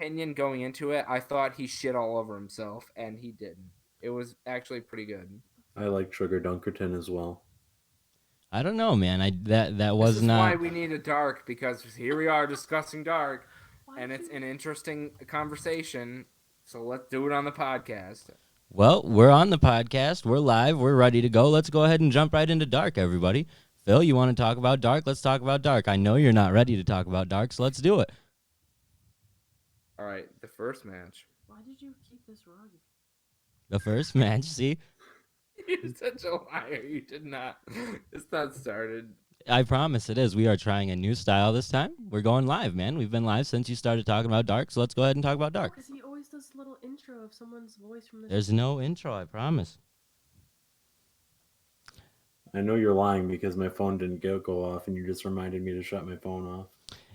opinion going into it, I thought he shit all over himself, and he didn't. It was actually pretty good. I like Sugar Dunkerton as well. I don't know, man. That This was is why not. we need a Dark, because here we are discussing Dark, Why and it's did an interesting conversation. So let's do it on the podcast. Well, we're on the podcast. We're live. We're ready to go. Let's go ahead and jump right into Dark, everybody. Phil, you want to talk about Dark? Let's talk about Dark. I know you're not ready to talk about Dark, so let's do it. All right, the first match. why did you keep this rug? The first match, see? You're such a liar. You did not. It's not started. I promise it is. We are trying a new style this time. We're going live, man. We've been live since you started talking about Dark, so let's go ahead and talk about Dark. Because he always does a little intro of someone's voice from the There's no intro, I promise. I know you're lying because my phone didn't go off, and you just reminded me to shut my phone off.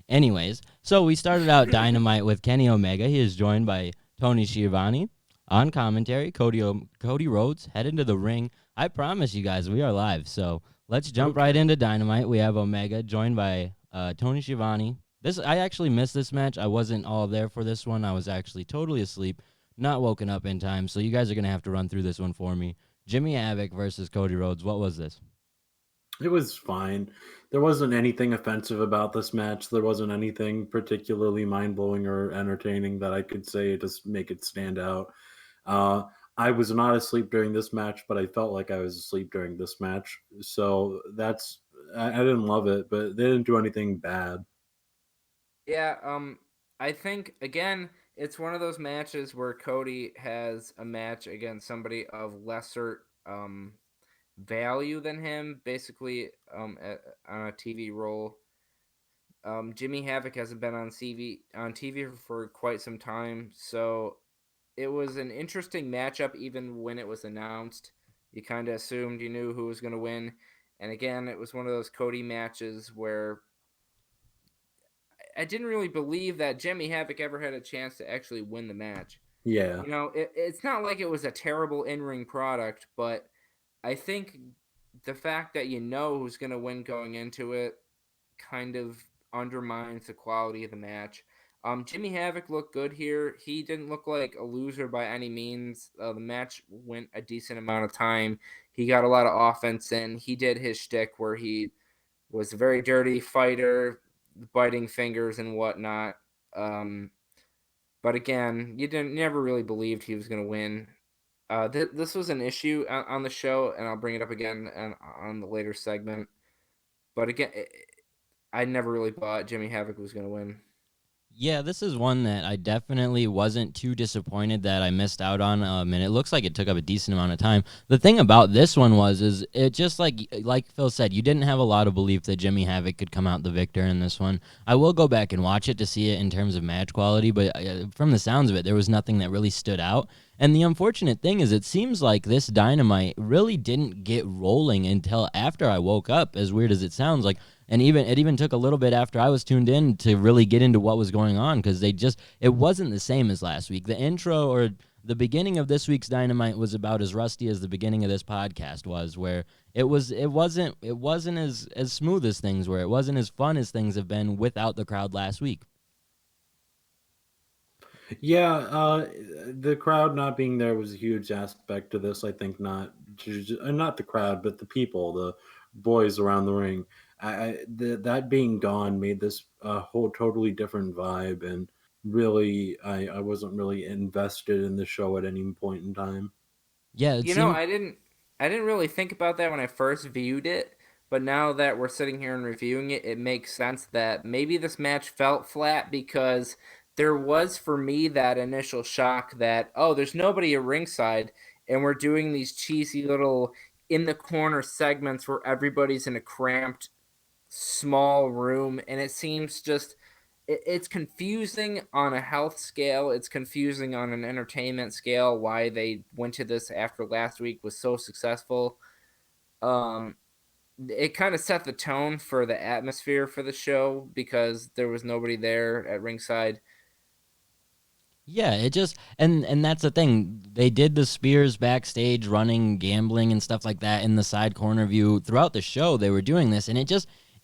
Anyways, so we started out Dynamite with Kenny Omega. He is joined by Tony Schiavone. On commentary, Cody Rhodes head into the ring. I promise you guys, we are live. So let's jump right into Dynamite. We have Omega joined by Tony Schiavone. I actually missed this match. I wasn't all there for this one. I was actually totally asleep, not woken up in time. So you guys are going to have to run through this one for me. Jimmy Havoc versus Cody Rhodes. What was this? It was fine. There wasn't anything offensive about this match. There wasn't anything particularly mind-blowing or entertaining that I could say to make it stand out. I was not asleep during this match, but I felt like I was asleep during this match. So I didn't love it, but they didn't do anything bad. Yeah, I think again, it's one of those matches where Cody has a match against somebody of lesser value than him, basically on a TV role. Jimmy Havoc hasn't been on TV for quite some time, so it was an interesting matchup even when it was announced. You kind of assumed you knew who was going to win. And again, it was one of those Cody matches where I didn't really believe that Jimmy Havoc ever had a chance to actually win the match. Yeah. You know, it's not like it was a terrible in-ring product, but I think the fact that you know who's going to win going into it kind of undermines the quality of the match. Jimmy Havoc looked good here. He didn't look like a loser by any means. The match went a decent amount of time. He got a lot of offense in. He did his shtick where he was a very dirty fighter, biting fingers and whatnot. But again, you never really believed he was going to win. This was an issue on the show, and I'll bring it up again on the later segment. But again, I never really thought Jimmy Havoc was going to win. Yeah, this is one that I definitely wasn't too disappointed that I missed out on. And it looks like it took up a decent amount of time. The thing about this one is it just like Phil said, you didn't have a lot of belief that Jimmy Havoc could come out the victor in this one. I will go back and watch it to see it in terms of match quality, but from the sounds of it, there was nothing that really stood out. And the unfortunate thing is it seems like this Dynamite really didn't get rolling until after I woke up, as weird as it sounds. And it even took a little bit after I was tuned in to really get into what was going on, because it wasn't the same as last week. The intro or the beginning of this week's Dynamite was about as rusty as the beginning of this podcast was, where it wasn't as smooth as things were. It wasn't as fun as things have been without the crowd last week. Yeah, the crowd not being there was a huge aspect to this. I think not the crowd, but the people, the boys around the ring. That being gone made this a whole totally different vibe, and really, I wasn't really invested in the show at any point in time. Yeah, it seemed. I didn't really think about that when I first viewed it, but now that we're sitting here and reviewing it, it makes sense that maybe this match felt flat because there was for me that initial shock that there's nobody at ringside and we're doing these cheesy little in the corner segments where everybody's in a cramped small room, and it seems just it's confusing on a health scale. It's confusing on an entertainment scale why they went to this after last week was so successful. It kind of set the tone for the atmosphere for the show because there was nobody there at ringside. Yeah, it just and that's the thing. They did the Spears backstage running, gambling and stuff like that in the side corner view throughout the show. They were doing this, and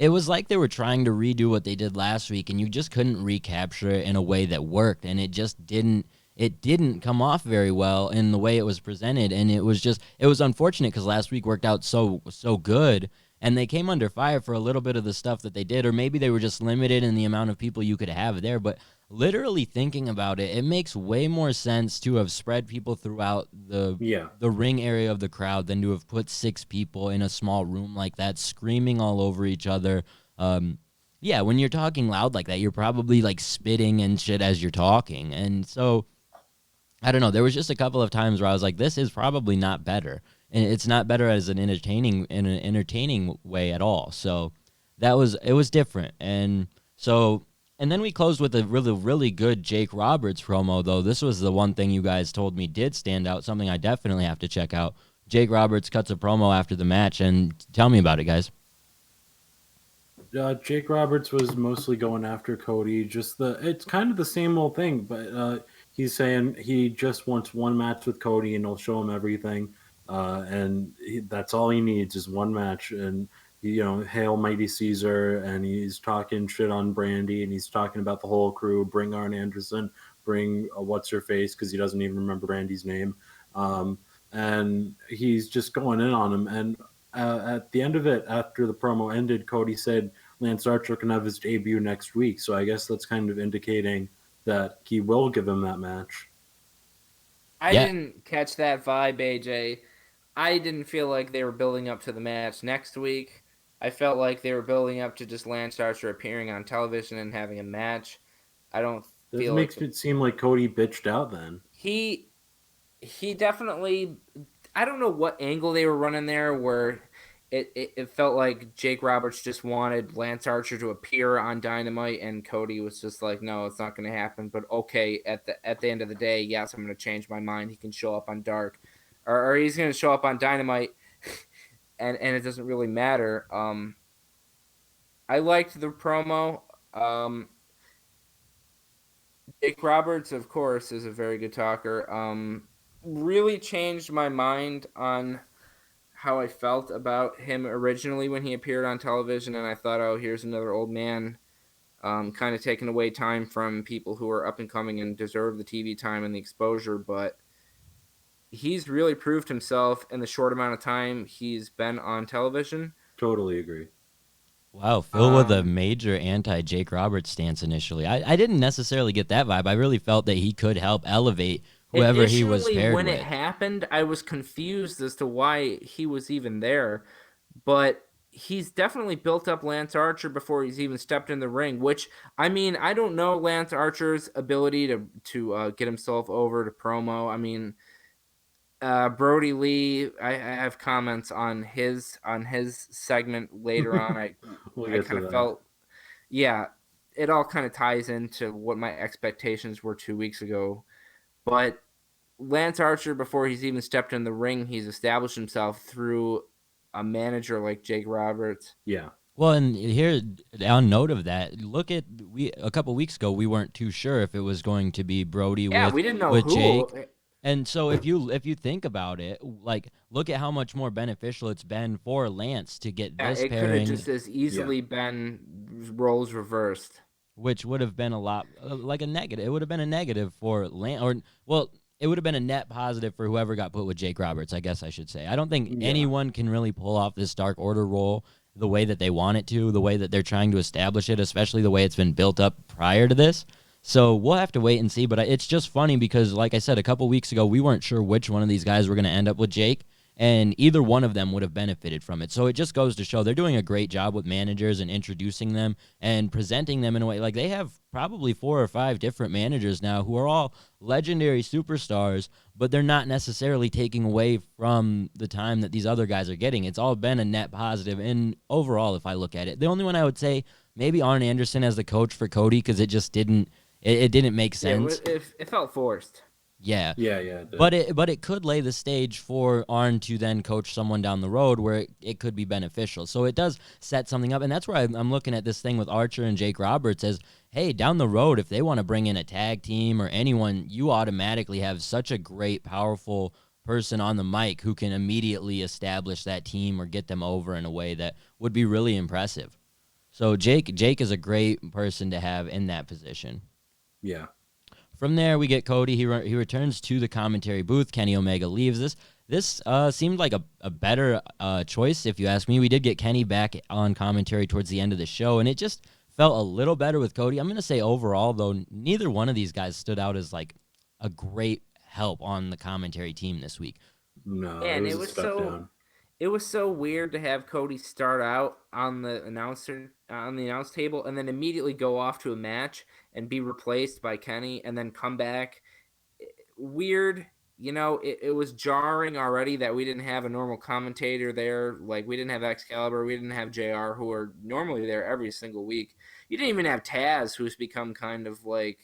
it was like they were trying to redo what they did last week, and you just couldn't recapture it in a way that worked, and it just didn't. It didn't come off very well in the way it was presented, and it was unfortunate because last week worked out so good, and they came under fire for a little bit of the stuff that they did, or maybe they were just limited in the amount of people you could have there. But literally thinking about it, it makes way more sense to have spread people throughout the ring area of the crowd than to have put 6 people in a small room like that, screaming all over each other. Yeah, when you're talking loud like that, you're probably like spitting and shit as you're talking, and so. I don't know. There was just a couple of times where I was like, "This is probably not better," and it's not better as an entertaining way at all. So it was different, and then we closed with a really good Jake Roberts promo. Though this was the one thing you guys told me did stand out, something I definitely have to check out. Jake Roberts cuts a promo after the match, and tell me about it, guys. Jake Roberts was mostly going after Cody. It's kind of the same old thing, but he's saying he just wants one match with Cody, and he'll show him everything. That's all he needs is one match. And hail mighty Caesar, and he's talking shit on Brandy, and he's talking about the whole crew. Bring Arn Anderson, bring what's her face, because he doesn't even remember Brandy's name. And he's just going in on him. And at the end of it, after the promo ended, Cody said Lance Archer can have his debut next week. So I guess that's kind of indicating that he will give him that match. I didn't catch that vibe, AJ. I didn't feel like they were building up to the match next week. I felt like they were building up to just Lance Archer appearing on television and having a match. I don't feel makes it seem like Cody bitched out then. He definitely, I don't know what angle they were running there where it felt like Jake Roberts just wanted Lance Archer to appear on Dynamite, and Cody was just like, no, it's not going to happen. But okay, at the end of the day, yes, I'm going to change my mind. He can show up on Dark, or he's going to show up on Dynamite, and it doesn't really matter. I liked the promo. Jake Roberts, of course, is a very good talker. Really changed my mind on how I felt about him originally when he appeared on television, and I thought, oh, here's another old man kind of taking away time from people who are up and coming and deserve the TV time and the exposure. But he's really proved himself in the short amount of time he's been on television. Totally agree. Wow, Phil with a major anti-Jake Roberts stance initially. I didn't necessarily get that vibe. I really felt that he could help elevate whoever he was paired when with. It happened, I was confused as to why he was even there, but he's definitely built up Lance Archer before he's even stepped in the ring, which, I mean, I don't know Lance Archer's ability to get himself over to promo. I mean, Brody Lee, I have comments on his segment later on. I kind of felt, it all kind of ties into what my expectations were 2 weeks ago. But Lance Archer, before he's even stepped in the ring, he's established himself through a manager like Jake Roberts. Yeah. Well, and here, on note of that, a couple weeks ago, we weren't too sure if it was going to be Brody we didn't know with who. Jake. And so if you think about it, like, look at how much more beneficial it's been for Lance to get this pairing. It could have just as easily been roles reversed. Which would have been a lot like a negative. It would have been a negative for Lance, it would have been a net positive for whoever got put with Jake Roberts, I guess I should say. I don't think anyone can really pull off this Dark Order role the way that they want it to, the way that they're trying to establish it, especially the way it's been built up prior to this. So we'll have to wait and see, but it's just funny because, like I said, a couple weeks ago, we weren't sure which one of these guys were going to end up with Jake, and either one of them would have benefited from it. So it just goes to show they're doing a great job with managers and introducing them and presenting them in a way. Like, they have probably 4 or 5 different managers now who are all legendary superstars, but they're not necessarily taking away from the time that these other guys are getting. It's all been a net positive, and overall, if I look at it, the only one I would say maybe Arn Anderson as the coach for Cody, because it just didn't make sense. It felt forced. Yeah. Yeah. But it could lay the stage for Arn to then coach someone down the road where it could be beneficial. So it does set something up, and that's where I'm looking at this thing with Archer and Jake Roberts as, hey, down the road, if they want to bring in a tag team or anyone, you automatically have such a great, powerful person on the mic who can immediately establish that team or get them over in a way that would be really impressive. So Jake is a great person to have in that position. Yeah. From there, we get Cody. He returns to the commentary booth. Kenny Omega leaves. This seemed like a better choice, if you ask me. We did get Kenny back on commentary towards the end of the show, and it just felt a little better with Cody. I'm going to say overall, though, neither one of these guys stood out as like a great help on the commentary team this week. No, And it was a step down. it was so weird to have Cody start out on the announce table and then immediately go off to a match and be replaced by Kenny and then come back. Weird. It was jarring already that we didn't have a normal commentator there. Like, we didn't have Excalibur, we didn't have JR, who are normally there every single week. You didn't even have Taz, who's become kind of like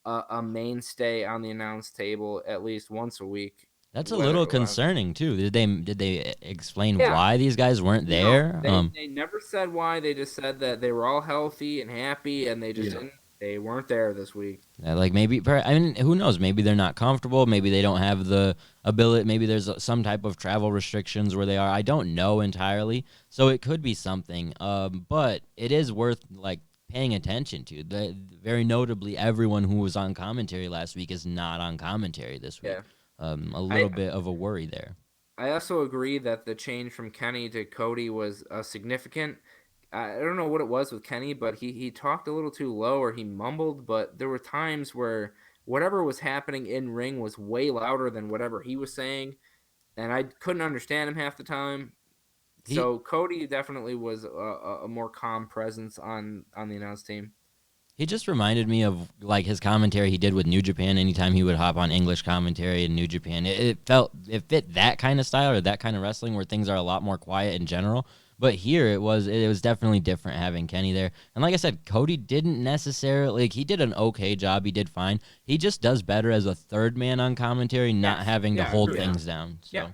a mainstay on the announce table at least once a week. That's a little concerning too. Did they explain why these guys weren't No, there? they never said why. They just said that they were all healthy and happy, and they just didn't. They weren't there this week. Like maybe, I mean, who knows? Maybe they're not comfortable. Maybe they don't have the ability. Maybe there's some type of travel restrictions where they are. I don't know entirely. So it could be something. But it is worth like paying attention to. Very notably, everyone who was on commentary last week is not on commentary this week. Yeah. A little bit of a worry there. I also agree that the change from Kenny to Cody was significant. I don't know what it was with Kenny, but he talked a little too low or he mumbled, but there were times where whatever was happening in ring was way louder than whatever he was saying, and I couldn't understand him half the time. So Cody definitely was a more calm presence on the announce team. He just reminded me of like his commentary he did with New Japan anytime he would hop on English commentary in New Japan. It fit that kind of style or that kind of wrestling where things are a lot more quiet in general. But here it was definitely different having Kenny there. And like I said, Cody didn't necessarily he did an okay job. He did fine. He just does better as a third man on commentary, not having to hold things down. So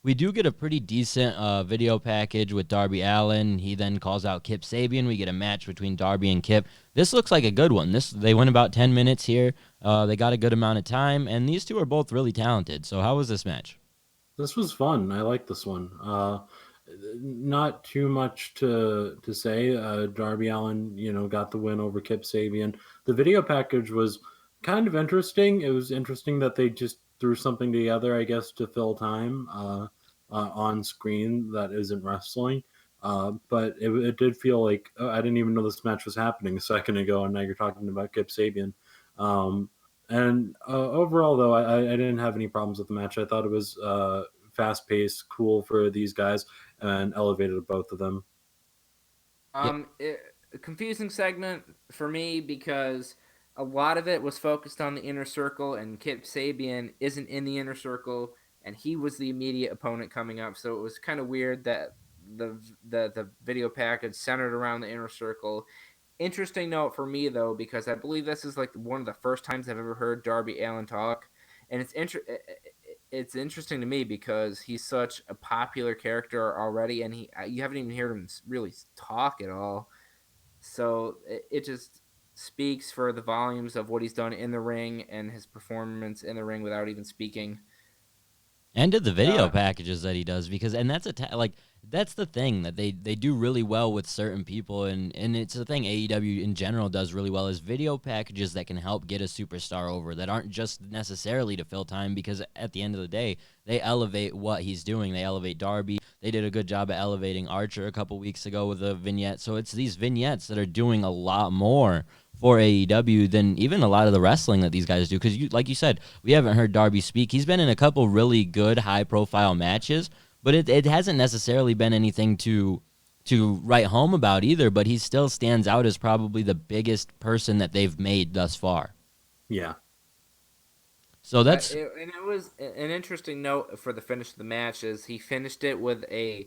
we do get a pretty decent video package with Darby Allin. He then calls out Kip Sabian. We get a match between Darby and Kip. This looks like a good one. They went about 10 minutes here. They got a good amount of time, and these two are both really talented. So how was this match? This was fun. I like this one. Not too much to say. Darby Allin, got the win over Kip Sabian. The video package was kind of interesting. It was interesting that they just threw something together, I guess, to fill time on screen that isn't wrestling. But it did feel like I didn't even know this match was happening a second ago, and now you're talking about Kip Sabian. And overall, though, I didn't have any problems with the match. I thought it was fast-paced, cool for these guys, and elevated both of them. A confusing segment for me because a lot of it was focused on the inner circle, and Kip Sabian isn't in the inner circle, and he was the immediate opponent coming up. So it was kind of weird that the video package centered around the inner circle. Interesting note for me, though, because I believe this is like one of the first times I've ever heard Darby Allin talk, and it's interesting to me because he's such a popular character already, and you haven't even heard him really talk at all. So it just speaks for the volumes of what he's done in the ring and his performance in the ring without even speaking. And did the video packages that he does, because that's the thing that they do really well with certain people, and it's the thing AEW in general does really well is video packages that can help get a superstar over that aren't just necessarily to fill time, because at the end of the day they elevate what he's doing. They elevate Darby. They did a good job at elevating Archer a couple weeks ago with a vignette. So it's these vignettes that are doing a lot more for AEW than even a lot of the wrestling that these guys do. Because like you said, we haven't heard Darby speak. He's been in a couple really good high-profile matches, but it hasn't necessarily been anything to write home about either, but he still stands out as probably the biggest person that they've made thus far. Yeah. So that's... and it was an interesting note for the finish of the match is he finished it with a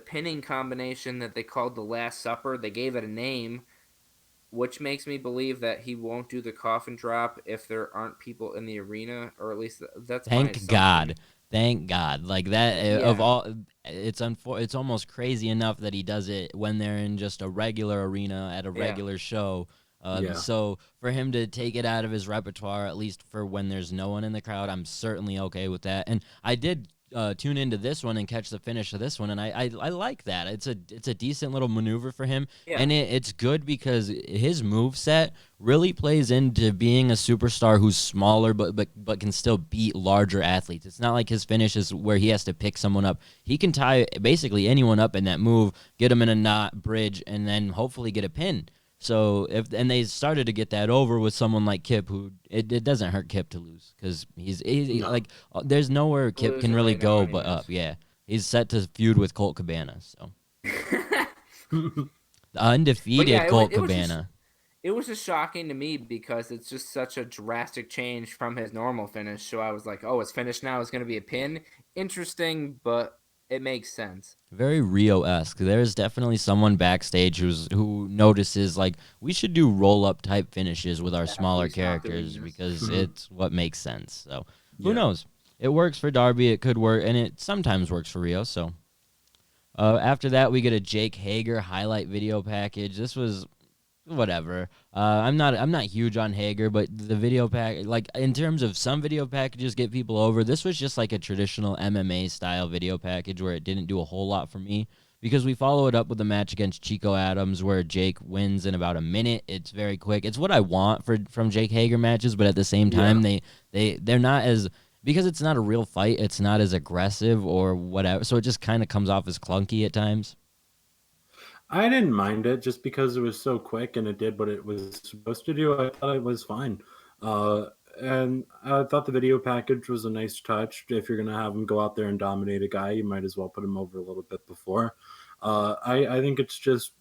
pinning combination that they called the Last Supper. They gave it a name, which makes me believe that he won't do the coffin drop if there aren't people in the arena, or at least that's my assumption. Thank God. Like that of all, it's almost crazy enough that he does it when they're in just a regular arena at a regular show. So for him to take it out of his repertoire, at least for when there's no one in the crowd, I'm certainly okay with that. And I did tune into this one and catch the finish of this one, and I like that. It's a decent little maneuver for him, Yeah. and it's good because his move set really plays into being a superstar who's smaller but can still beat larger athletes. It's not like his finish is where he has to pick someone up. He can tie basically anyone up in that move, get them in a knot, bridge, and then hopefully get a pin. So and they started to get that over with someone like Kip, who it doesn't hurt Kip to lose because he's No. like there's nowhere Kip can Losing really right now go anyways. but up. Yeah, he's set to feud with Colt Cabana. So the undefeated yeah, Colt it was just- Cabana. It was just shocking to me because it's just such a drastic change from his normal finish. So I was like, oh, his finish now is going to be a pin. Interesting, but it makes sense. Very Rio-esque. There's definitely someone backstage who notices like we should do roll-up type finishes with our smaller please stop doing characters this. because Mhm. it's what makes sense. So who Yeah. knows? It works for Darby. It could work, and it sometimes works for Rio. So after that, we get a Jake Hager highlight video package. This was whatever. I'm not huge on Hager, but the video pack, like in terms of some video packages get people over, this was just like a traditional MMA style video package where it didn't do a whole lot for me because we follow it up with a match against Chico Adams where Jake wins in about a minute. It's very quick. It's what I want from Jake Hager matches, but at the same time they're not as, because it's not a real fight, it's not as aggressive or whatever. So it just kind of comes off as clunky at times. I didn't mind it just because it was so quick and it did what it was supposed to do. I thought it was fine. And I thought the video package was a nice touch. If you're going to have him go out there and dominate a guy, you might as well put him over a little bit before. I think it's just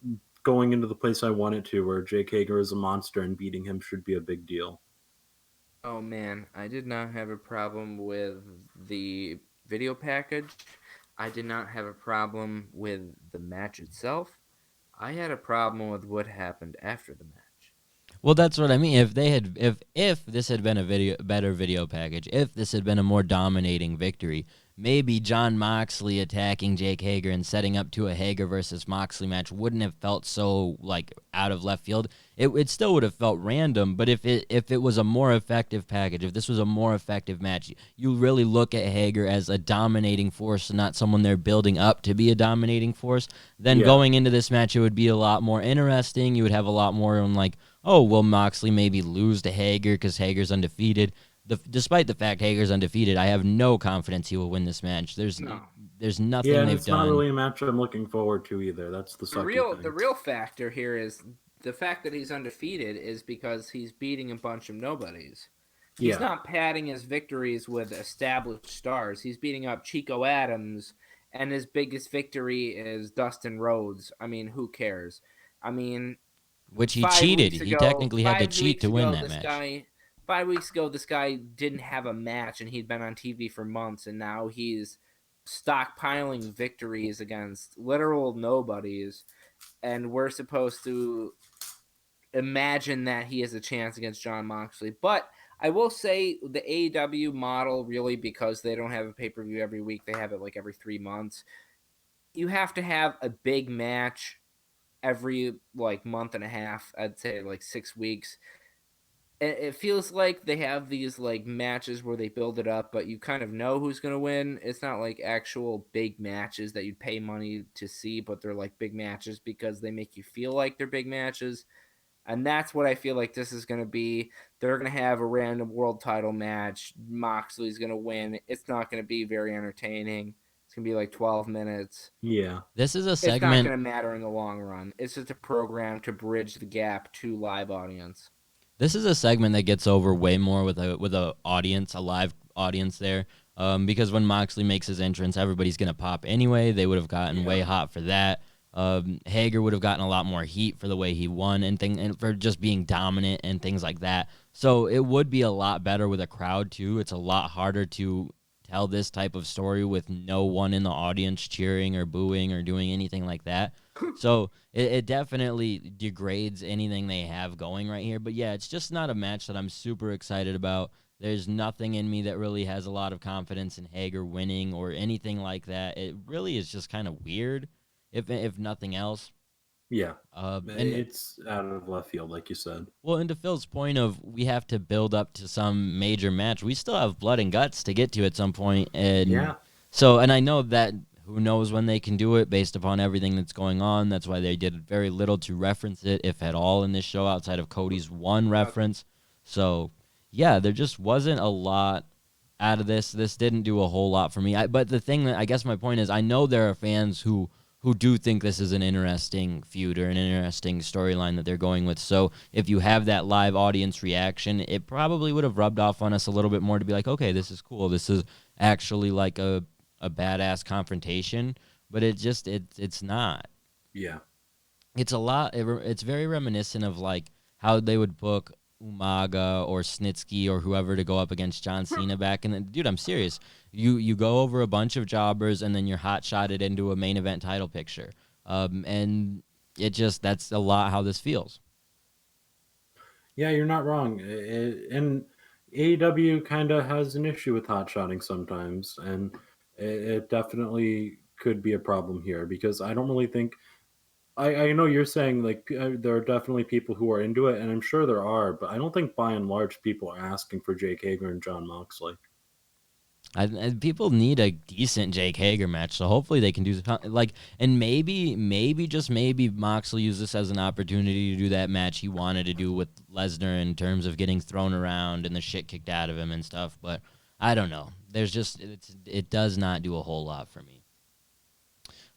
going into the place I want it to, where Jake Hager is a monster and beating him should be a big deal. Oh man, I did not have a problem with the video package. I did not have a problem with the match itself. I had a problem with what happened after the match. Well, that's what I mean. If they had, if this had been a better video package, if this had been a more dominating victory, maybe John Moxley attacking Jake Hager and setting up to a Hager versus Moxley match wouldn't have felt so like out of left field. It still would have felt random, but if it was a more effective package, if this was a more effective match, you really look at Hager as a dominating force and not someone they're building up to be a dominating force, then Yeah. going into this match, it would be a lot more interesting. You would have a lot more on like, oh, will Moxley maybe lose to Hager because Hager's undefeated? Despite the fact Hager's undefeated, I have no confidence he will win this match. There's No. nothing Yeah, and they've it's done. not really a match I'm looking forward to either. That's the sucky The thing. real factor here is the fact that he's undefeated is because he's beating a bunch of nobodies. He's Yeah. not padding his victories with established stars. He's beating up Chico Adams, and his biggest victory is Dustin Rhodes. I mean, who cares? I mean, Which he 5 cheated. weeks He ago- technically had to 5 cheat weeks to win ago, that this match. guy- 5 weeks ago, this guy didn't have a match, and he'd been on TV for months, and now he's stockpiling victories against literal nobodies, and we're supposed to imagine that he has a chance against John Moxley. But I will say the AEW model, really, because they don't have a pay-per-view every week, they have it like every 3 months. You have to have a big match every like month and a half, I'd say like 6 weeks. It feels like they have these like matches where they build it up, but you kind of know who's going to win. It's not like actual big matches that you'd pay money to see, but they're like big matches because they make you feel like they're big matches. And that's what I feel like this is going to be. They're going to have a random world title match. Moxley's going to win. It's not going to be very entertaining. It's going to be like 12 minutes. Yeah. This is a It's not segment. going to matter in the long run. It's just a program to bridge the gap to live audience. This is a segment that gets over way more with a audience, a live audience there. Because when Moxley makes his entrance, everybody's gonna pop anyway. They would have gotten way hot for that. Hager would have gotten a lot more heat for the way he won and for just being dominant and things like that. So it would be a lot better with a crowd too. It's a lot harder to tell this type of story with no one in the audience cheering or booing or doing anything like that. So it definitely degrades anything they have going right here. But yeah, it's just not a match that I'm super excited about. There's nothing in me that really has a lot of confidence in Hager winning or anything like that. It really is just kind of weird, if nothing else. Yeah. And It's out of left field, like you said. well, and to Phil's point of we have to build up to some major match, we still have blood and guts to get to at some point, and Yeah. So, and I know that who knows when they can do it based upon everything that's going on. That's why they did very little to reference it, if at all, in this show outside of Cody's one reference. So, yeah, there just wasn't a lot out of this. This didn't do a whole lot for me. But the thing that I guess my point is, I know there are fans who do think this is an interesting feud or an interesting storyline that they're going with. So if you have that live audience reaction, it probably would have rubbed off on us a little bit more to be like, okay, this is cool. This is actually like a badass confrontation. But it's not. Yeah. It's a lot. It's very reminiscent of like how they would book Umaga or Snitsky or whoever to go up against John Cena back in the dude. I'm serious. You go over a bunch of jobbers and then you're hot shotted into a main event title picture. And that's a lot how this feels. Yeah, you're not wrong. And AEW kind of has an issue with hot shotting sometimes, and it definitely could be a problem here because I don't really think. I know you're saying like there are definitely people who are into it, and I'm sure there are, but I don't think by and large people are asking for Jake Hager and John Moxley. And people need a decent Jake Hager match, so hopefully they can do like, and maybe just maybe Moxley use this as an opportunity to do that match he wanted to do with Lesnar in terms of getting thrown around and the shit kicked out of him and stuff. But I don't know. It does not do a whole lot for me.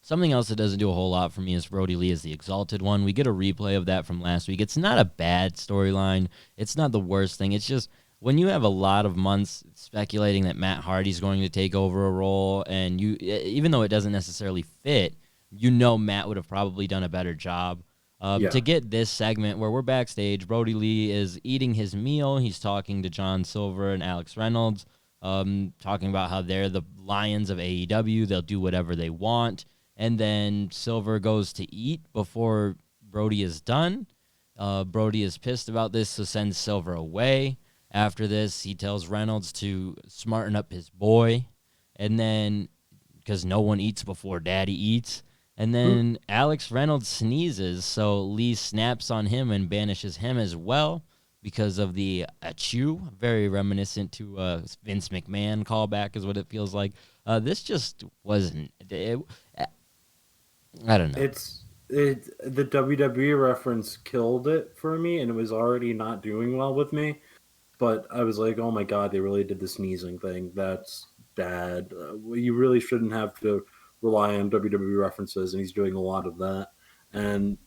Something else that doesn't do a whole lot for me is Brody Lee is the Exalted One. We get a replay of that from last week. It's not a bad storyline. It's not the worst thing. It's just when you have a lot of months speculating that Matt Hardy's going to take over a role, and even though it doesn't necessarily fit, Matt would have probably done a better job. To get this segment where we're backstage, Brody Lee is eating his meal. He's talking to John Silver and Alex Reynolds, talking about how they're the Lions of AEW. They'll do whatever they want. And then Silver goes to eat before Brody is done. Brody is pissed about this, so sends Silver away. After this, he tells Reynolds to smarten up his boy. And then, because no one eats before Daddy eats. And then Alex Reynolds sneezes, so Lee snaps on him and banishes him as well because of the achoo. Very reminiscent to Vince McMahon callback is what it feels like. This just wasn't... I don't know. The WWE reference killed it for me, and it was already not doing well with me. But I was like, oh my god, they really did the sneezing thing. That's bad. You really shouldn't have to rely on WWE references, and he's doing a lot of that. And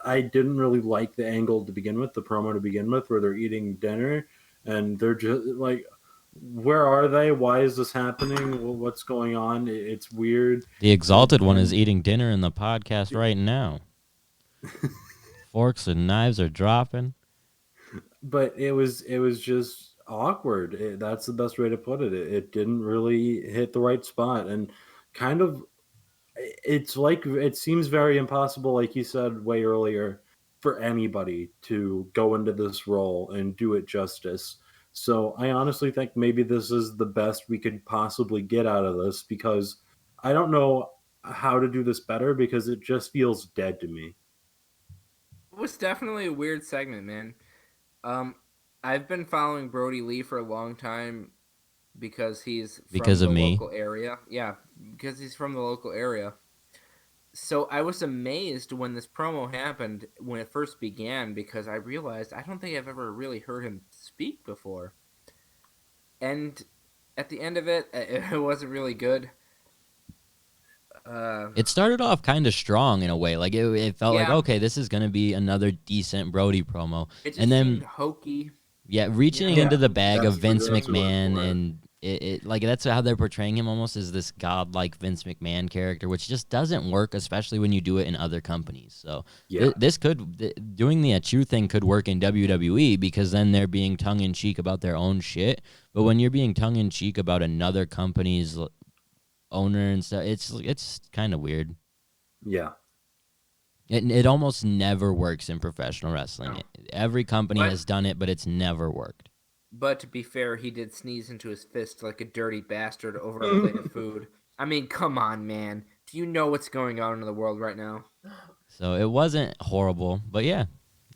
I didn't really like the angle to begin with, the promo to begin with, where they're eating dinner, and they're just like, where are they? Why is this happening? What's going on? It's weird. The Exalted One is eating dinner in the podcast right now. Forks and knives are dropping. But it was just awkward. That's the best way to put it. It didn't really hit the right spot, and kind of it's like it seems very impossible, like you said way earlier, for anybody to go into this role and do it justice. So I honestly think maybe this is the best we could possibly get out of this because I don't know how to do this better because it just feels dead to me. It was definitely a weird segment, man. I've been following Brody Lee for a long time because he's from the local area. Yeah, because he's from the local area. So I was amazed when this promo happened, when it first began, because I realized I don't think I've ever really heard him speak before. And at the end of it, it wasn't really good. It started off kind of strong in a way. Like it felt like, okay, this is going to be another decent Brody promo. It just and then seemed hokey. Yeah, reaching into the bag of Vince McMahon, and it like that's how they're portraying him almost as this godlike Vince McMahon character, which just doesn't work, especially when you do it in other companies. So this doing the Achoo thing could work in WWE because then they're being tongue in cheek about their own shit. But when you're being tongue in cheek about another company's owner and stuff, it's kind of weird. Yeah. It almost never works in professional wrestling. No. Every company has done it, but it's never worked. But to be fair, he did sneeze into his fist like a dirty bastard over a plate of food. I mean, come on, man. Do you know what's going on in the world right now? So it wasn't horrible, but yeah,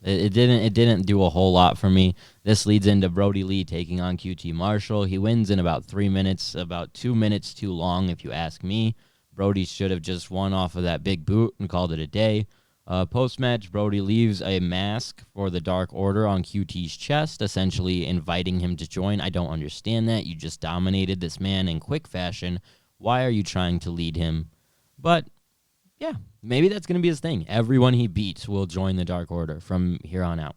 It didn't do a whole lot for me. This leads into Brody Lee taking on QT Marshall. He wins in about 3 minutes, about 2 minutes too long, if you ask me. Brody should have just won off of that big boot and called it a day. Post-match, Brody leaves a mask for the Dark Order on QT's chest, essentially inviting him to join. I don't understand that. You just dominated this man in quick fashion. Why are you trying to lead him? But, yeah, maybe that's going to be his thing. Everyone he beats will join the Dark Order from here on out.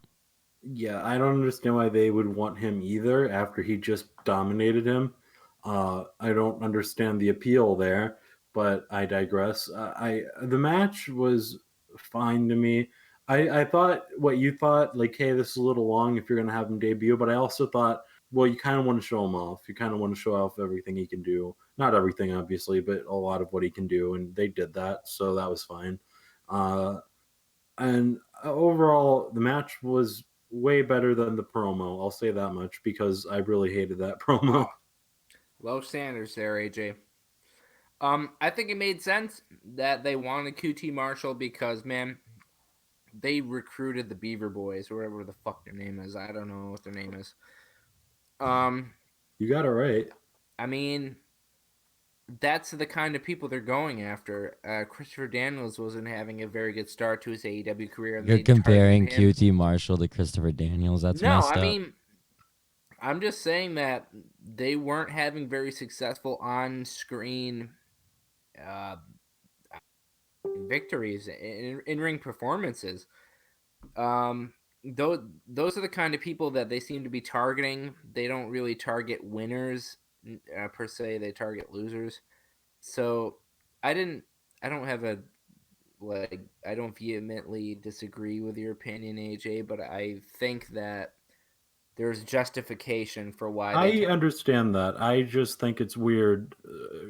Yeah, I don't understand why they would want him either after he just dominated him. I don't understand the appeal there, but I digress. The match was fine to me. I thought what you thought, like, hey, this is a little long if you're gonna have him debut, but I also thought, well, you kind of want to show him off. You kind of want to show off everything he can do. Not everything, obviously, but a lot of what he can do, and they did that, so that was fine. And overall, the match was way better than the promo. I'll say that much because I really hated that promo. Low standards there, AJ. I think it made sense that they wanted QT Marshall because, man, they recruited the Beaver Boys, or whatever the fuck their name is. I don't know what their name is. You got it right. I mean, that's the kind of people they're going after. Christopher Daniels wasn't having a very good start to his AEW career. And You're they targeted comparing him. QT Marshall to Christopher Daniels. That's No, messed I up. mean, I'm just saying that they weren't having very successful on-screen victories, in-ring performances. Those are the kind of people that they seem to be targeting. They don't really target winners per se. They target losers. So I don't have a I don't vehemently disagree with your opinion, AJ, but I think that there's justification for why I understand that. I just think it's weird.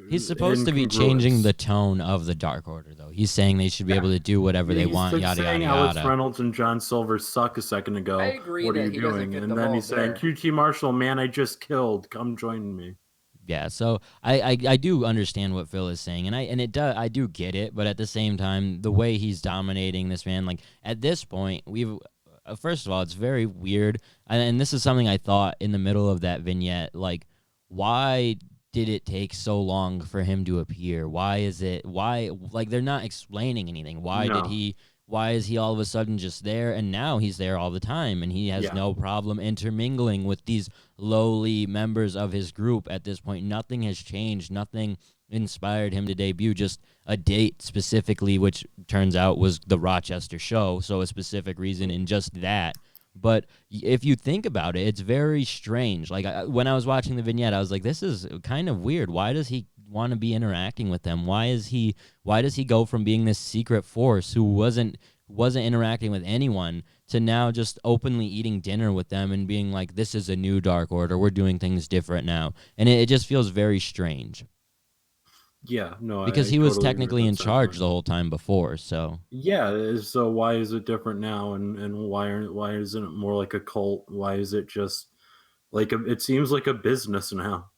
He's supposed to be changing incongruous. the tone of the Dark Order, though. He's saying they should be able to do whatever they He's want, like yada, saying yada, Alex yada. Reynolds and John Silver suck a second ago. I agree What are that you he doesn't doing? fit And the then mold he's saying, there. QT Marshall, man, I just killed. Come join me. Yeah, so I do understand what Phil is saying, and I do get it, but at the same time, the way he's dominating this man, like at this point, we've first of all, it's very weird, and this is something I thought in the middle of that vignette, like why did it take so long for him to appear? Why like they're not explaining anything? No. Why is he all of a sudden just there? And now he's there all the time, and he has Yeah. no problem intermingling with these lowly members of his group at this point. Nothing has changed. Nothing inspired him to debut. Just a date specifically, which turns out was the Rochester show. So a specific reason in just that. But if you think about it, it's very strange. Like when I was watching the vignette, I was like, this is kind of weird. Why does he want to be interacting with them? Why does he go from being this secret force who wasn't interacting with anyone to now just openly eating dinner with them and being like, this is a new Dark Order. We're doing things different now. And it just feels very strange. Yeah, no, Because I he was totally agree technically with in that charge sentiment. the whole time before, so. Yeah, so why is it different now, and why isn't it more like a cult? Why is it just like it seems like a business now?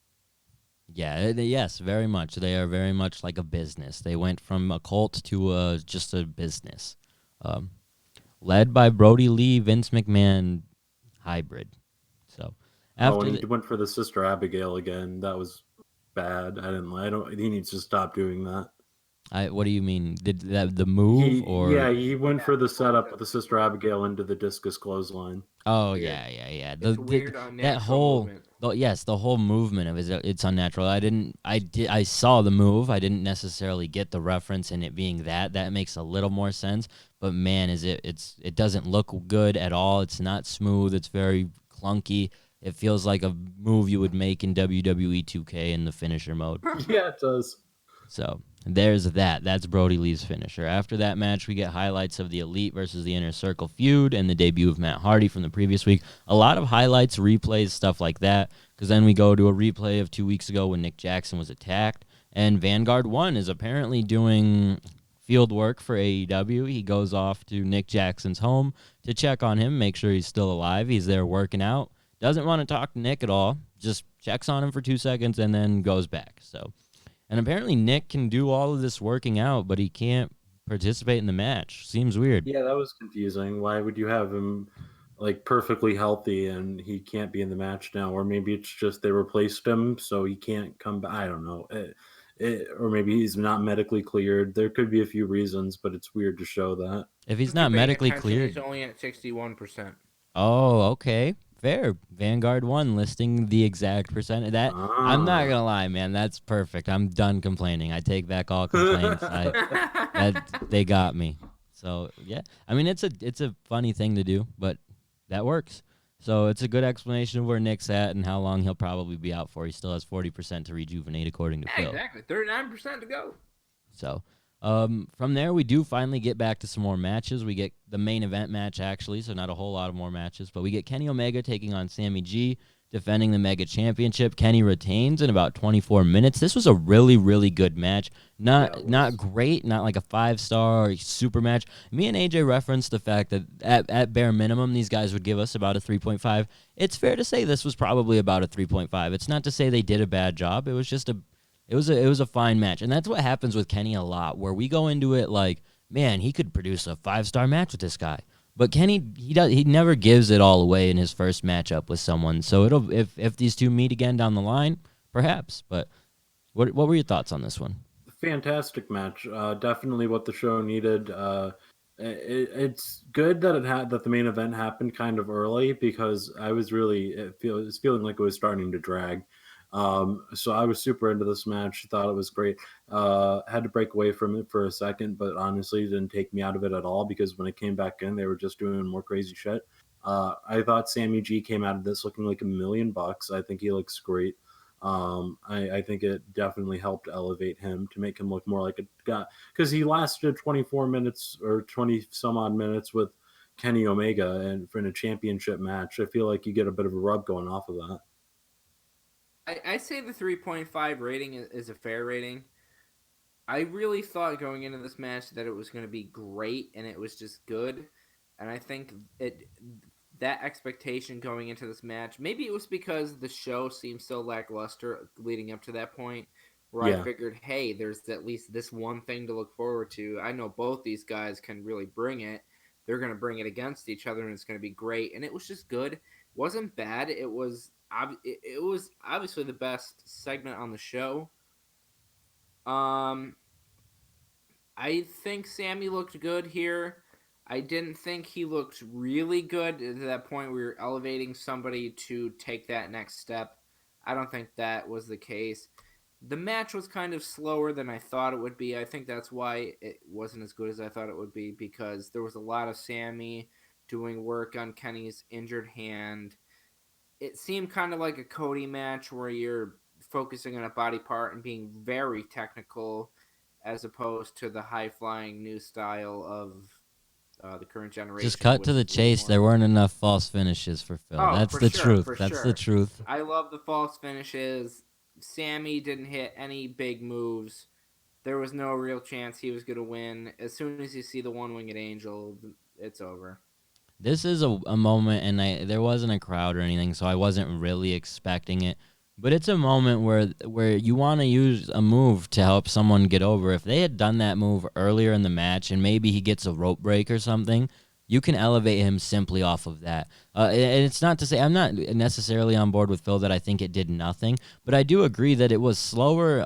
Yeah, yes, very much. They are very much like a business. They went from a cult to just a business. Led by Brody Lee, Vince McMahon hybrid. So after And he went for the Sister Abigail again. That was bad. He needs to stop doing that. what do you mean? Did that the move or? He went for the setup with the Sister Abigail into the discus clothesline. Oh Weird. yeah. It's weird, That unnatural whole movement. the whole movement of it's unnatural. I saw the move. I didn't necessarily get the reference in it being that. That makes a little more sense. But man, it doesn't look good at all. It's not smooth. It's very clunky. It feels like a move you would make in WWE 2K in the finisher mode. Yeah, it does. So there's that. That's Brody Lee's finisher. After that match, we get highlights of the Elite versus the Inner Circle feud and the debut of Matt Hardy from the previous week. A lot of highlights, replays, stuff like that. Because then we go to a replay of 2 weeks ago when Nick Jackson was attacked. And Vanguard 1 is apparently doing field work for AEW. He goes off to Nick Jackson's home to check on him, make sure he's still alive. He's there working out. Doesn't want to talk to Nick at all. Just checks on him for 2 seconds and then goes back. So... And apparently Nick can do all of this working out, but he can't participate in the match. Seems weird. Yeah, that was confusing. Why would you have him like perfectly healthy and he can't be in the match now? Or maybe it's just they replaced him so he can't come back. I don't know. Or maybe he's not medically cleared. There could be a few reasons, but it's weird to show that. If he's If not you're paying medically attention, cleared. he's only at 61%. Oh, okay. Fair. Vanguard 1 listing the exact percent. I'm not Ah. gonna lie, man. That's perfect. I'm done complaining. I take back all complaints. They got me. So yeah, I mean it's a funny thing to do, but that works. So it's a good explanation of where Nick's at and how long he'll probably be out for. He still has 40% to rejuvenate, according to Yeah, Phil. exactly. 39% to go. So from there, we do finally get back to some more matches. We get the main event match, actually, so not a whole lot of more matches. But we get Kenny Omega taking on Sammy G, defending the Mega Championship. Kenny retains in about 24 minutes. This was a really, really good match. Not great, not like a 5-star or super match. Me and AJ referenced the fact that at bare minimum, these guys would give us about a 3.5. It's fair to say this was probably about a 3.5. It's not to say they did a bad job. It was just it was a fine match, and that's what happens with Kenny a lot, where we go into it like, man, he could produce a 5-star match with this guy, but Kenny he never gives it all away in his first matchup with someone. So it'll if these two meet again down the line, perhaps. But what were your thoughts on this one? Fantastic match. Definitely what the show needed. It's good that that the main event happened kind of early because I was really feeling like it was starting to drag. So I was super into this match. Thought it was great. Had to break away from it for a second, but honestly, it didn't take me out of it at all because when it came back in, they were just doing more crazy shit. I thought Sammy G came out of this looking like $1,000,000. I think he looks great. I think it definitely helped elevate him to make him look more like a guy because he lasted 24 minutes or 20 some odd minutes with Kenny Omega and for in a championship match. I feel like you get a bit of a rub going off of that. I say the 3.5 rating is a fair rating. I really thought going into this match that it was going to be great, and it was just good. And I think that expectation going into this match, maybe it was because the show seemed so lackluster leading up to that point, where I figured, hey, there's at least this one thing to look forward to. I know both these guys can really bring it. They're going to bring it against each other, and it's going to be great. And it was just good. It wasn't bad. It was obviously the best segment on the show. I think Sammy looked good here. I didn't think he looked really good to that point where you're elevating somebody to take that next step. I don't think that was the case. The match was kind of slower than I thought it would be. I think that's why it wasn't as good as I thought it would be, because there was a lot of Sammy doing work on Kenny's injured hand. It seemed kind of like a Cody match where you're focusing on a body part and being very technical as opposed to the high-flying new style of the current generation. Just cut to the chase. There weren't enough false finishes for Phil. That's the truth. That's the truth. I love the false finishes. Sammy didn't hit any big moves. There was no real chance he was going to win. As soon as you see the one-winged angel, it's over. This is a moment, and there wasn't a crowd or anything, so I wasn't really expecting it. But it's a moment where you want to use a move to help someone get over. If they had done that move earlier in the match and maybe he gets a rope break or something, you can elevate him simply off of that. And it's not to say I'm not necessarily on board with Phil that I think it did nothing, but I do agree that it was slower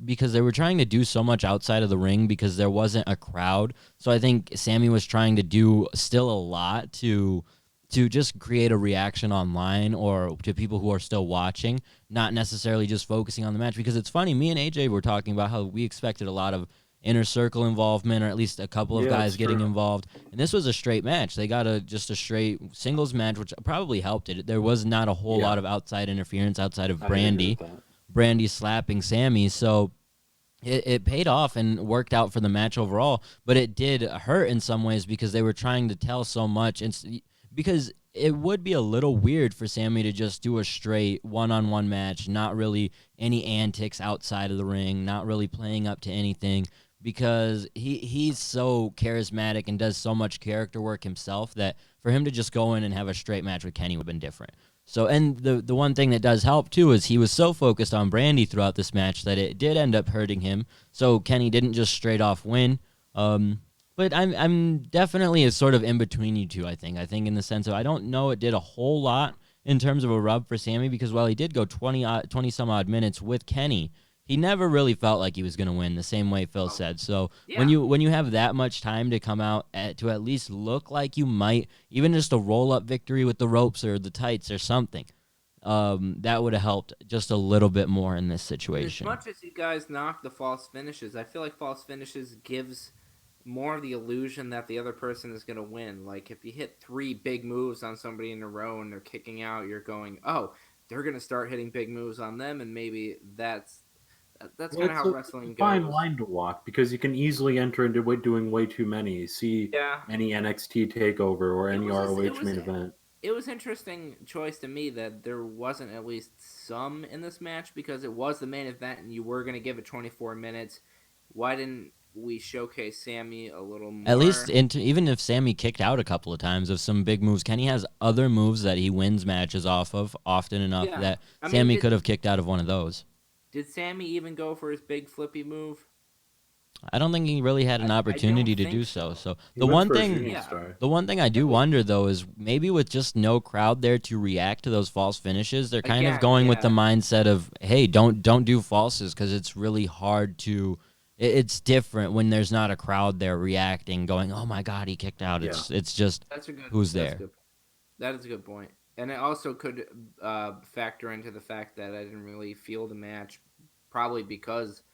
because they were trying to do so much outside of the ring because there wasn't a crowd. So I think Sammy was trying to do still a lot to just create a reaction online or to people who are still watching, not necessarily just focusing on the match. Because it's funny, me and AJ were talking about how we expected a lot of inner circle involvement, or at least a couple of guys getting involved. And this was a straight match. They got just a straight singles match, which probably helped it. There was not a whole lot of outside interference outside of Brandy slapping Sammy. So it paid off and worked out for the match overall. But it did hurt in some ways because they were trying to tell so much. Because it would be a little weird for Sammy to just do a straight one-on-one match, not really any antics outside of the ring, not really playing up to anything, because he's so charismatic and does so much character work himself that for him to just go in and have a straight match with Kenny would have been different. So, and the one thing that does help, too, is he was so focused on Brandy throughout this match that it did end up hurting him. So Kenny didn't just straight off win. But I'm definitely a sort of in between you two. I think in the sense of I don't know it did a whole lot in terms of a rub for Sammy because while he did go 20 some odd minutes with Kenny, he never really felt like he was going to win the same way Phil said. So Yeah. when you have that much time to come out to at least look like you might, even just a roll up victory with the ropes or the tights or something, that would have helped just a little bit more in this As situation. much as you guys knock the false finishes, I feel like false finishes gives more of the illusion that the other person is going to win. Like if you hit 3 big moves on somebody in a row and they're kicking out, you're going, oh, they're going to start hitting big moves on them, and maybe that's Well, kind of it's how a wrestling fine goes. line to walk because you can easily enter into doing way too many. See Yeah, any NXT takeover or it any was ROH main event. it was interesting choice to me that there wasn't at least some in this match because it was the main event and you were going to give it 24 minutes. Why didn't we showcase Sammy a little more? At least, even if Sammy kicked out a couple of times of some big moves, Kenny has other moves that he wins matches off of often enough Yeah. that I mean, Sammy could have kicked out of one of those. Did Sammy even go for his big flippy move? I don't think he really had an I opportunity to don't do think so. so. So He the went one for a thing, shooting Yeah. star. the one thing I do wonder though is maybe with just no crowd there to react to those false finishes, they're kind of Again, going with the yeah. mindset of, hey, don't do falses because it's really hard to. It's different when there's not a crowd there reacting, going, "Oh my God, he kicked out." Yeah. It's just That's a good. Who's that's there? Good. That is a good point, and it also could factor into the fact that I didn't really feel the match, probably because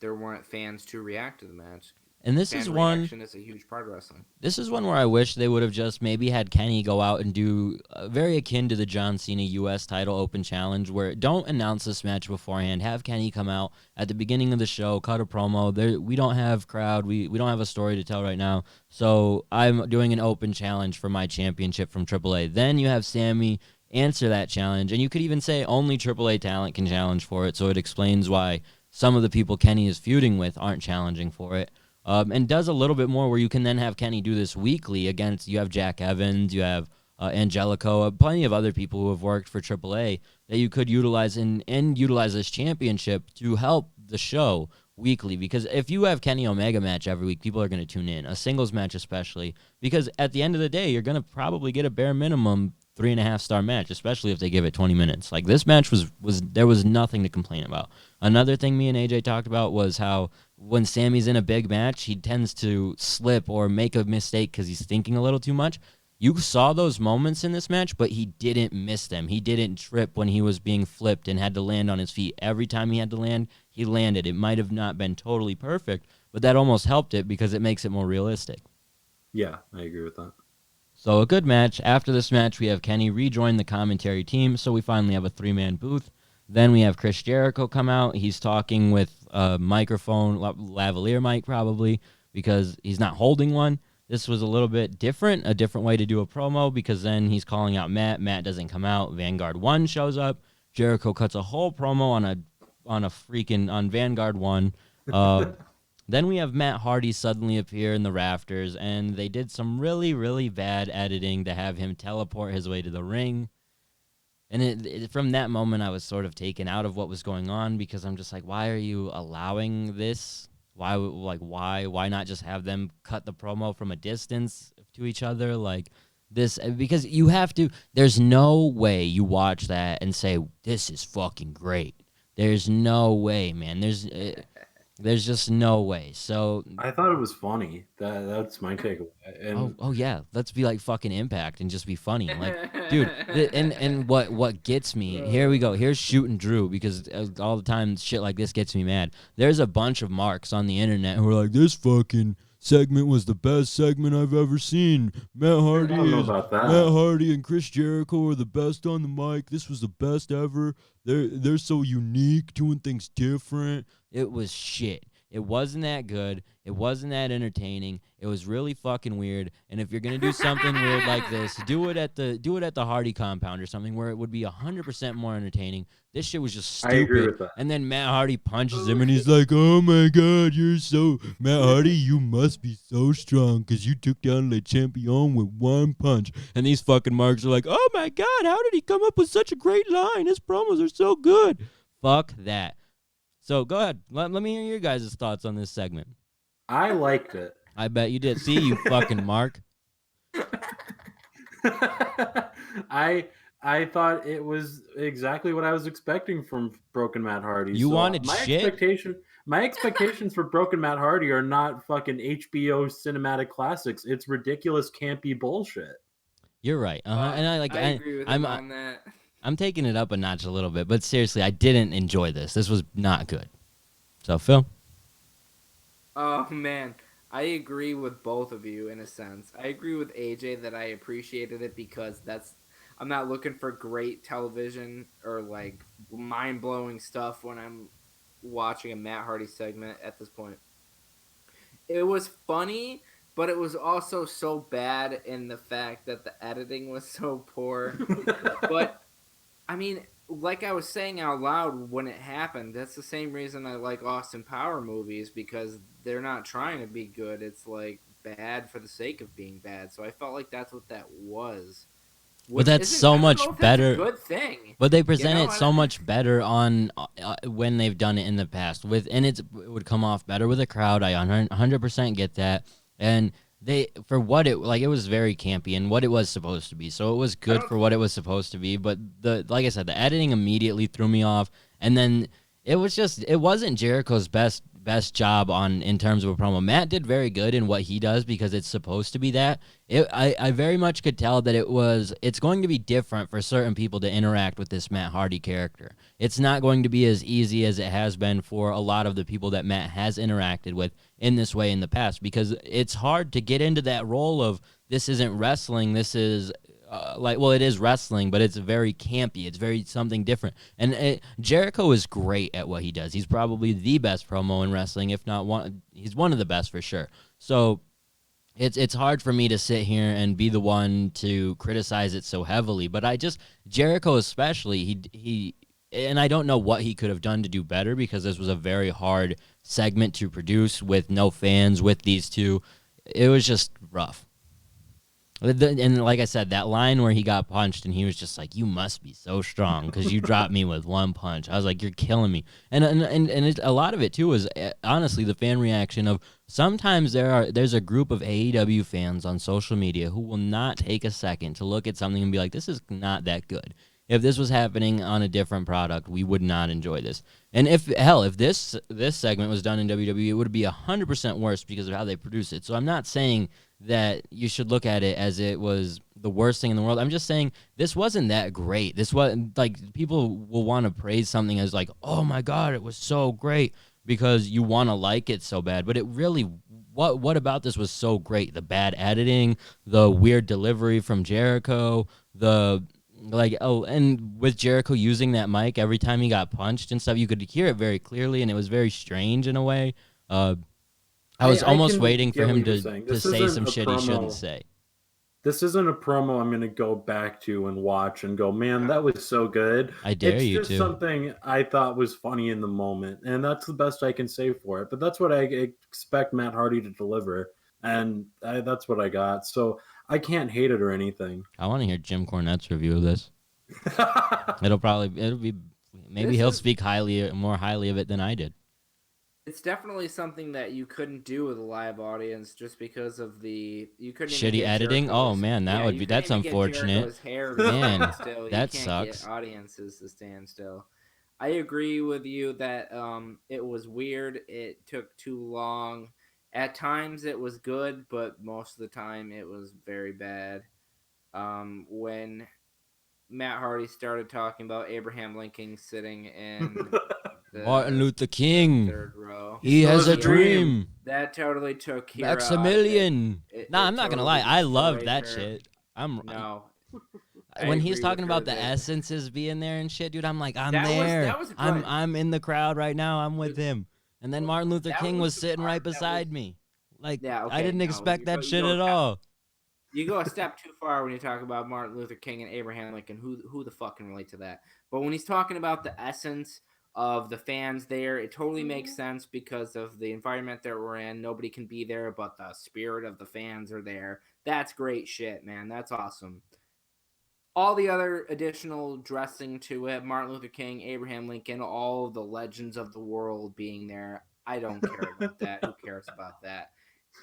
there weren't fans to react to the match. and this Fan is one. reaction is a huge part of wrestling. This is one where I wish they would have just maybe had Kenny go out and do very akin to the John Cena U.S. title open challenge, where don't announce this match beforehand. Have Kenny come out at the beginning of the show, cut a promo. We don't have crowd. We don't have a story to tell right now. So I'm doing an open challenge for my championship from AAA. Then you have Sammy answer that challenge, and you could even say only AAA talent can challenge for it. So it explains why some of the people Kenny is feuding with aren't challenging for it. And does a little bit more where you can then have Kenny do this weekly against, you have Jack Evans, you have Angelico, plenty of other people who have worked for AAA that you could utilize and utilize this championship to help the show weekly. Because if you have Kenny Omega match every week, people are going to tune in, a singles match especially, because at the end of the day, you're going to probably get a bare minimum 3.5-star match, especially if they give it 20 minutes. Like this match was there was nothing to complain about. Another thing me and AJ talked about was how when Sammy's in a big match, he tends to slip or make a mistake because he's thinking a little too much. You saw those moments in this match, but he didn't miss them. He didn't trip when he was being flipped and had to land on his feet. Every time he had to land, he landed. It might have not been totally perfect, but that almost helped it because it makes it more realistic. Yeah, I agree with that. So a good match. After this match, we have Kenny rejoin the commentary team, so we finally have a 3-man booth. Then we have Chris Jericho come out. He's talking with a microphone, lavalier mic probably, because he's not holding one. This was a little bit different, a different way to do a promo, because then he's calling out Matt. Matt doesn't come out. Vanguard 1 shows up. Jericho cuts a whole promo on Vanguard 1. Then we have Matt Hardy suddenly appear in the rafters, and they did some really, really bad editing to have him teleport his way to the ring. And from that moment, I was sort of taken out of what was going on because I'm just like, why are you allowing this? Why not just have them cut the promo from a distance to each other like this? Because you have to. There's no way you watch that and say this is fucking great. There's no way, man. There's just no way. So I thought it was funny. That's my takeaway. And oh yeah, let's be like fucking Impact and just be funny, like dude. And what gets me? Here we go. Here's shooting Drew because all the time shit like this gets me mad. There's a bunch of marks on the internet who are like, this fucking segment was the best segment I've ever seen. Matt I don't know about that. Matt Hardy and Chris Jericho are the best on the mic. This was the best ever. They're so unique, doing things different. It was shit. It wasn't that good. It wasn't that entertaining. It was really fucking weird. And if you're gonna do something weird like this, do it at the Hardy compound or something where it would be 100% more entertaining. This shit was just stupid. I agree with that. And then Matt Hardy punches him, and he's like, "Oh my God, Matt Hardy, you must be so strong because you took down Le Champion with one punch." And these fucking marks are like, "Oh my God, how did he come up with such a great line? His promos are so good." Fuck that. So go ahead. Let me hear your guys' thoughts on this segment. I liked it. I bet you did. See, you fucking Mark. I I thought it was exactly what I was expecting from Broken Matt Hardy. You So wanted shit. my expectations for Broken Matt Hardy are not fucking HBO cinematic classics. It's ridiculous, campy bullshit. You're right. And I agree with him on that. I'm taking it up a notch a little bit, but seriously, I didn't enjoy this. This was not good. So Phil, Oh man, I agree with both of you in a sense. I agree with AJ that I appreciated it because I'm not looking for great television or like mind blowing stuff when I'm watching a Matt Hardy segment at this point. It was funny, but it was also so bad in the fact that the editing was so poor. But I mean, like I was saying out loud when it happened, that's the same reason I like Austin Power movies because they're not trying to be good. It's like bad for the sake of being bad. So I felt like that's what that was. but Which that's isn't, so I don't know much if that's better. a good thing. But they You present know, it so much better on when they've done it in the past. It would come off better with a crowd. I 100% get that. And they for what it like it was very campy and what it was supposed to be. So it was good don't- for what it was supposed to be. But the like I said, the editing immediately threw me off. And then it wasn't Jericho's best job on in terms of a promo. Matt did very good in what he does because it's supposed to be that. I very much could tell that it's going to be different for certain people to interact with this Matt Hardy character. It's not going to be as easy as it has been for a lot of the people that Matt has interacted with in this way in the past because it's hard to get into that role of this isn't wrestling, this is it is wrestling, but it's very campy. It's very something different. And Jericho is great at what he does. He's probably the best promo in wrestling, if not one. He's one of the best for sure. So it's hard for me to sit here and be the one to criticize it so heavily. But Jericho especially, he and I don't know what he could have done to do better because this was a very hard segment to produce with no fans with these two. It was just rough. And like I said, that line where he got punched and he was just like, "You must be so strong because you dropped me with one punch." I was like, "You're killing me." And a lot of it too was honestly the fan reaction of sometimes there's a group of AEW fans on social media who will not take a second to look at something and be like, "This is not that good." If this was happening on a different product, we would not enjoy this. And if this segment was done in WWE, it would be 100% worse because of how they produce it. So I'm not saying that you should look at it as it was the worst thing in the world. I'm just saying this wasn't that great. This wasn't like people will want to praise something as like, "Oh my god, it was so great," because you want to like it so bad. But it really what about this was so great? The bad editing, the weird delivery from Jericho, and with Jericho using that mic every time he got punched and stuff, you could hear it very clearly, and it was very strange in a way. I was almost waiting for him to say some shit he shouldn't say. This isn't a promo I'm going to go back to and watch and go, "Man, that was so good." I dare you to. It's just something I thought was funny in the moment, and that's the best I can say for it. But that's what I expect Matt Hardy to deliver, and that's what I got. So I can't hate it or anything. I want to hear Jim Cornette's review of this. Maybe he'll speak more highly of it than I did. It's definitely something that you couldn't do with a live audience just because of you couldn't even Shitty get editing. Jericho's- Oh man, that's couldn't even get unfortunate. Jericho's hair to Man, stand still. that You can't sucks. Get audiences to stand still. I agree with you that it was weird. It took too long. At times it was good, but most of the time it was very bad. When Matt Hardy started talking about Abraham Lincoln sitting in Martin Luther King. third row. He has a dream. That totally took Kira Maximilian. Nah, I'm not gonna lie. I loved that shit. shit. No. I When he's agree talking with her about the that- essences being there and shit, dude, I'm like, I'm That was- there. that was good. I'm in the crowd right now. I'm with him. And then Martin Luther That King was was the sitting part right that beside was- me. Like, Yeah, I didn't no, expect you that go- shit you at go- all. You go a step too far when you talk about Martin Luther King and Abraham Lincoln. Who the fuck can relate to that? But when he's talking about the essence of the fans there, it totally makes sense because of the environment that we're in. Nobody can be there, but the spirit of the fans are there. That's great shit, man. That's awesome. All the other additional dressing to it, Martin Luther King, Abraham Lincoln, all of the legends of the world being there, I don't care about that. Who cares about that?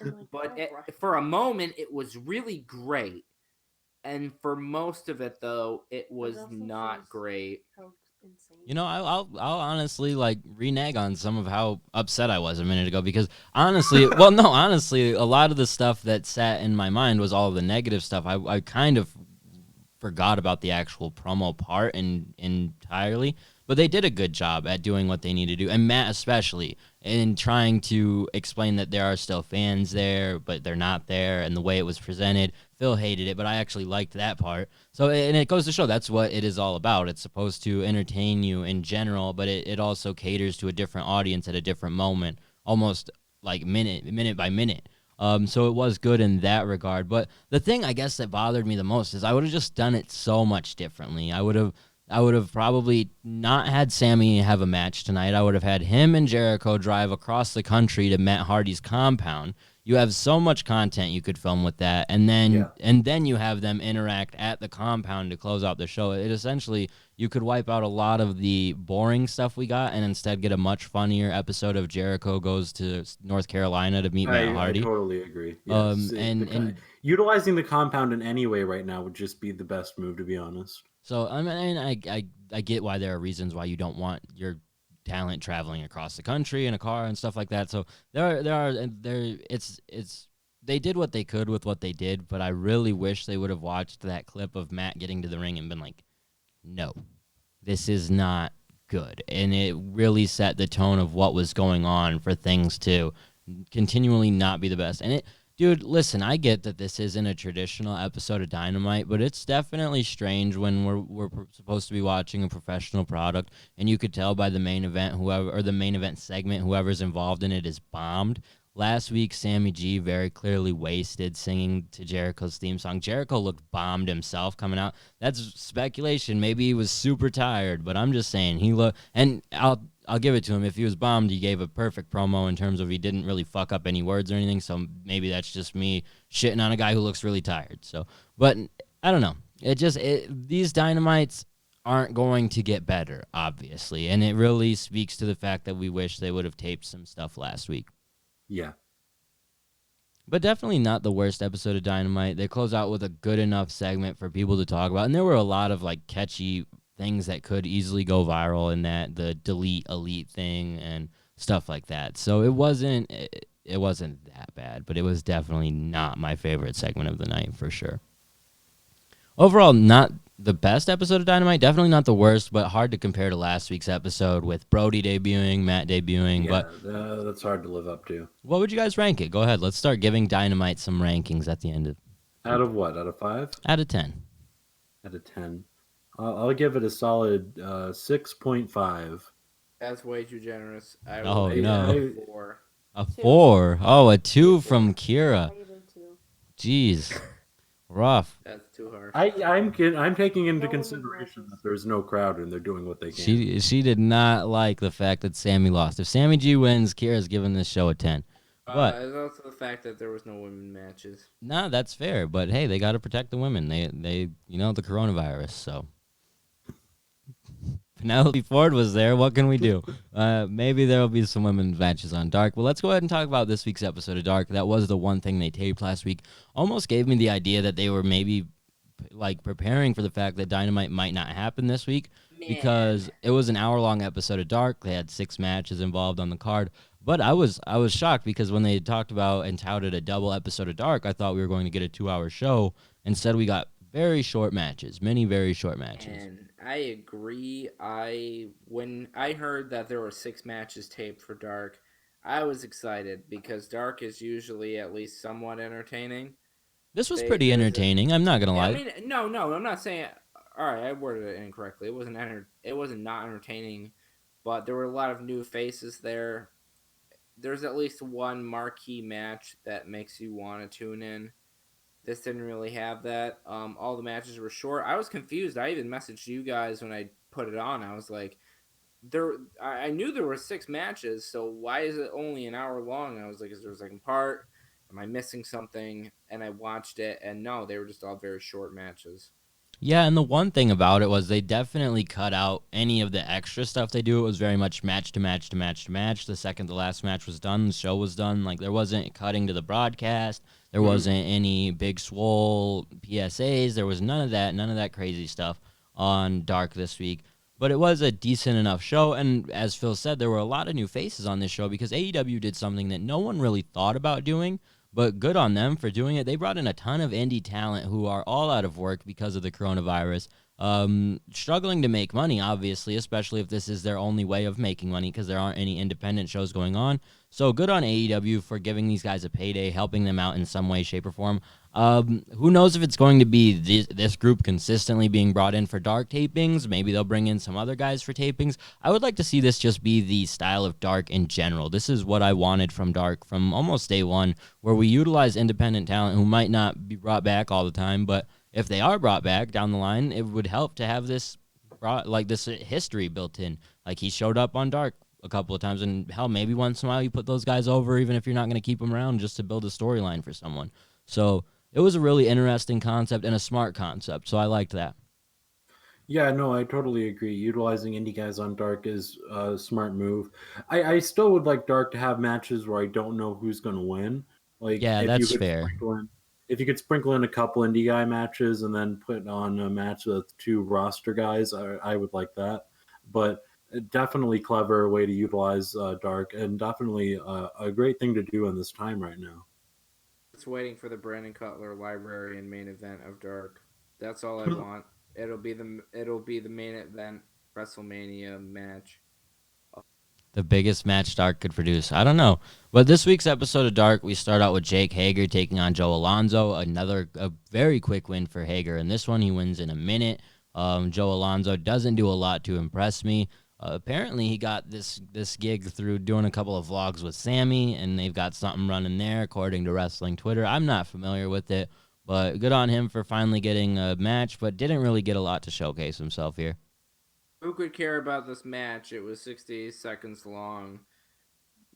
And like, but all right. for a moment it was really great, and for most of it though it was also not shows great. how insane. You know, I'll honestly like renege on some of how upset I was a minute ago because honestly, well, no, honestly, a lot of the stuff that sat in my mind was all the negative stuff. I kind of forgot about the actual promo part entirely, but they did a good job at doing what they need to do, and Matt especially in trying to explain that there are still fans there, but they're not there, and the way it was presented. Phil hated it, but I actually liked that part. So, and it goes to show that's what it is all about. It's supposed to entertain you in general, but it also caters to a different audience at a different moment, almost like minute by minute. So it was good in that regard. But the thing I guess that bothered me the most is I would have just done it so much differently. I would have probably not had Sammy have a match tonight. I would have had him and Jericho drive across the country to Matt Hardy's compound. You have so much content you could film with that, and then you have them interact at the compound to close out the show. It essentially you could wipe out a lot of the boring stuff we got, and instead get a much funnier episode of Jericho goes to North Carolina to meet Matt I Hardy. totally agree. Yes, And utilizing the compound in any way right now would just be the best move, to be honest. so I mean, I get why there are reasons why you don't want your talent traveling across the country in a car and stuff like that. So it's they did what they could with what they did, but I really wish they would have watched that clip of Matt getting to the ring and been like, no, this is not good, and it really set the tone of what was going on for things to continually not be the best. And it dude, listen, I get that this isn't a traditional episode of Dynamite, but it's definitely strange when we're supposed to be watching a professional product, and you could tell by the main event, the main event segment, whoever's involved in it is bombed. Last week, Sammy G very clearly wasted singing to Jericho's theme song. Jericho looked bombed himself coming out. That's speculation. Maybe he was super tired, but I'm just saying he looked. And I'll give it to him. If he was bombed, he gave a perfect promo in terms of he didn't really fuck up any words or anything. So maybe that's just me shitting on a guy who looks really tired. So, but I don't know. These Dynamites aren't going to get better, obviously, and it really speaks to the fact that we wish they would have taped some stuff last week. Yeah. But definitely not the worst episode of Dynamite. They close out with a good enough segment for people to talk about, and there were a lot of like catchy things that could easily go viral in that, the delete elite thing and stuff like that. So it wasn't that bad, but it was definitely not my favorite segment of the night for sure. Overall, not the best episode of Dynamite, definitely not the worst, but hard to compare to last week's episode with Brody debuting, Matt debuting. Yeah, But that's hard to live up to. what would you guys rank it? Go ahead. Let's start giving Dynamite some rankings at the end of. Out of what? Out of 5? Out of 10. Out of 10. I'll give it a solid 6.5. That's way too generous. I Oh, will give no. it a 4. A 4. Oh, a 2 from Kira. I gave it two. Jeez. Rough. That's too harsh. I'm taking into No consideration matches. that there's no crowd and they're doing what they can. She did not like the fact that Sammy lost. If Sammy G wins, Kira's giving this show a 10. But There's also the fact that there was no women matches. nah, that's fair. But hey, they got to protect the women. They the coronavirus. So Penelope Ford was there. What can we do? Maybe there will be some women's matches on Dark. Well, let's go ahead and talk about this week's episode of Dark. That was the one thing they taped last week. Almost gave me the idea that they were maybe like preparing for the fact that Dynamite might not happen this week, because it was an hour-long episode of Dark. They had 6 matches involved on the card. But I was shocked because when they talked about and touted a double episode of Dark, I thought we were going to get a 2-hour show. Instead, we got very short matches, many very short matches. And I agree. When I heard that there were 6 matches taped for Dark, I was excited because Dark is usually at least somewhat entertaining. This was pretty entertaining. I'm not gonna lie. I mean, no, I'm not saying. All right, I worded it incorrectly. It wasn't not entertaining, but there were a lot of new faces there. There's at least one marquee match that makes you want to tune in. This didn't really have that. All the matches were short. I was confused. I even messaged you guys when I put it on. I was like, I knew there were 6 matches, so why is it only an hour long? I was like, is there a second part? Am I missing something? And I watched it, and no, they were just all very short matches. Yeah, and the one thing about it was they definitely cut out any of the extra stuff they do. It was very much match to match to match to match. The second the last match was done, the show was done. Like there wasn't cutting to the broadcast. There wasn't any big swole PSAs. There was none of that crazy stuff on Dark this week. But it was a decent enough show, and as Phil said, there were a lot of new faces on this show because AEW did something that no one really thought about doing, but good on them for doing it. They brought in a ton of indie talent who are all out of work because of the coronavirus, struggling to make money, obviously, especially if this is their only way of making money because there aren't any independent shows going on. So good on AEW for giving these guys a payday, helping them out in some way, shape, or form. Who knows if it's going to be this group consistently being brought in for Dark tapings? Maybe they'll bring in some other guys for tapings. I would like to see this just be the style of Dark in general. This is what I wanted from Dark from almost day one, where we utilize independent talent who might not be brought back all the time, but if they are brought back down the line, it would help to have this this history built in. Like he showed up on Dark a couple of times, and hell, maybe once in a while you put those guys over, even if you're not going to keep them around, just to build a storyline for someone. So it was a really interesting concept and a smart concept, so I liked that. Yeah, no, I totally agree. Utilizing indie guys on Dark is a smart move. I still would like Dark to have matches where I don't know who's going to win. Like Yeah, that's fair. If you could sprinkle in a couple indie guy matches and then put on a match with two roster guys, I would like that. But definitely clever way to utilize Dark, and definitely a great thing to do in this time right now. It's waiting for the Brandon Cutler library and main event of Dark. That's all I want. It'll be the main event WrestleMania match. The biggest match Dark could produce. I don't know. But this week's episode of Dark, we start out with Jake Hager taking on Joe Alonzo. A very quick win for Hager. And this one, he wins in a minute. Joe Alonzo doesn't do a lot to impress me. Apparently, he got this gig through doing a couple of vlogs with Sammy, and they've got something running there, according to Wrestling Twitter. I'm not familiar with it, but good on him for finally getting a match, but didn't really get a lot to showcase himself here. Who could care about this match? It was 60 seconds long.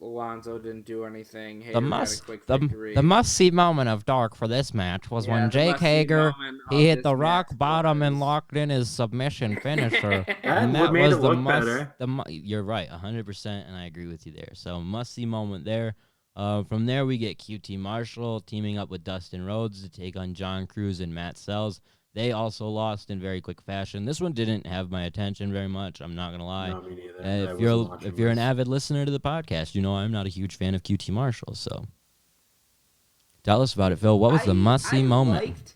Alonzo didn't do anything. Hager got a quick victory. The must-see moment of Dark for this match was when Jake Hager he hit the rock bottom and locked in his submission finisher. And that made was it look better. You're right, 100%, and I agree with you there. So must-see moment there. From there, we get QT Marshall teaming up with Dustin Rhodes to take on John Cruz and Matt Sells. They also lost in very quick fashion. This one didn't have my attention very much. I'm not gonna lie. No, me neither. If you're an avid listener to the podcast, you know I'm not a huge fan of QT Marshall. So tell us about it, Phil. What was the must-see moment?